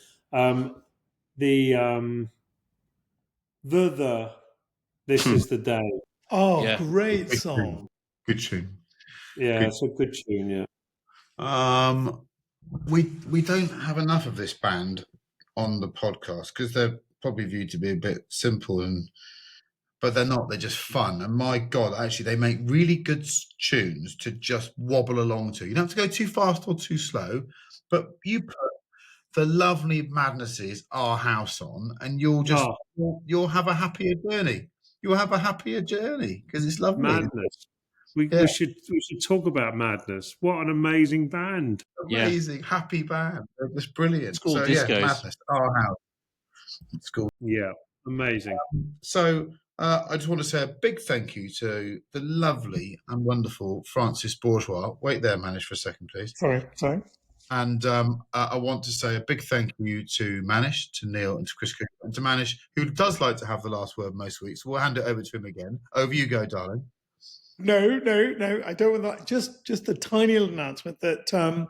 This is the Day. Oh, yeah. Great song. Good tune. Yeah, it's a good tune, yeah. We don't have enough of this band on the podcast because they're probably viewed to be a bit simple, but they're not. They're just fun. And my God, actually, they make really good tunes to just wobble along to. You don't have to go too fast or too slow, but you put the lovely Madnesses Our House on, and you'll have a happier journey. You'll have a happier journey because it's lovely. Madness. We should talk about Madness. What an amazing band! Amazing, happy band. It was brilliant. School discos. Madness, Our House. School. Yeah, amazing. So I just want to say a big thank you to the lovely and wonderful Francis Bourgeois. Wait there, Manish, for a second, please. Sorry. And I want to say a big thank you to Manish, to Neil, and to Chris Cooper, and to Manish, who does like to have the last word most weeks. We'll hand it over to him again. Over you go, darling. No, I don't want that. Just a tiny little announcement that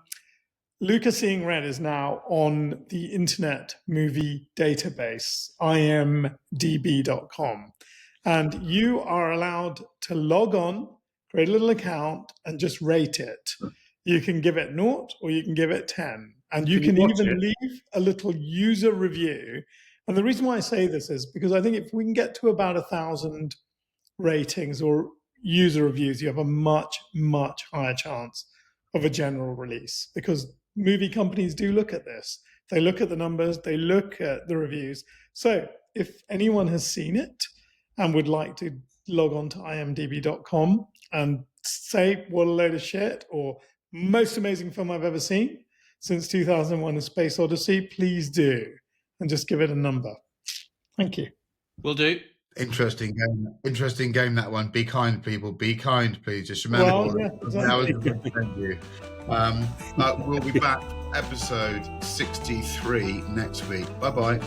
Luca Seeing Red is now on the Internet Movie Database, imdb.com. And you are allowed to log on, create a little account, and just rate it. You can give it 0 or you can give it 10. And you can even leave a little user review. And the reason why I say this is because I think if we can get to about 1,000 ratings or user reviews, you have a much, much higher chance of a general release, because movie companies do look at this. They look at the numbers, they look at the reviews. So if anyone has seen it and would like to log on to imdb.com and say what a load of shit or most amazing film I've ever seen since 2001: A Space Odyssey, please do, and just give it a number. Thank you. Will do. Interesting game, that one. Be kind, people. Be kind, please. Just remember, we'll be back episode 63 next week. Bye-bye.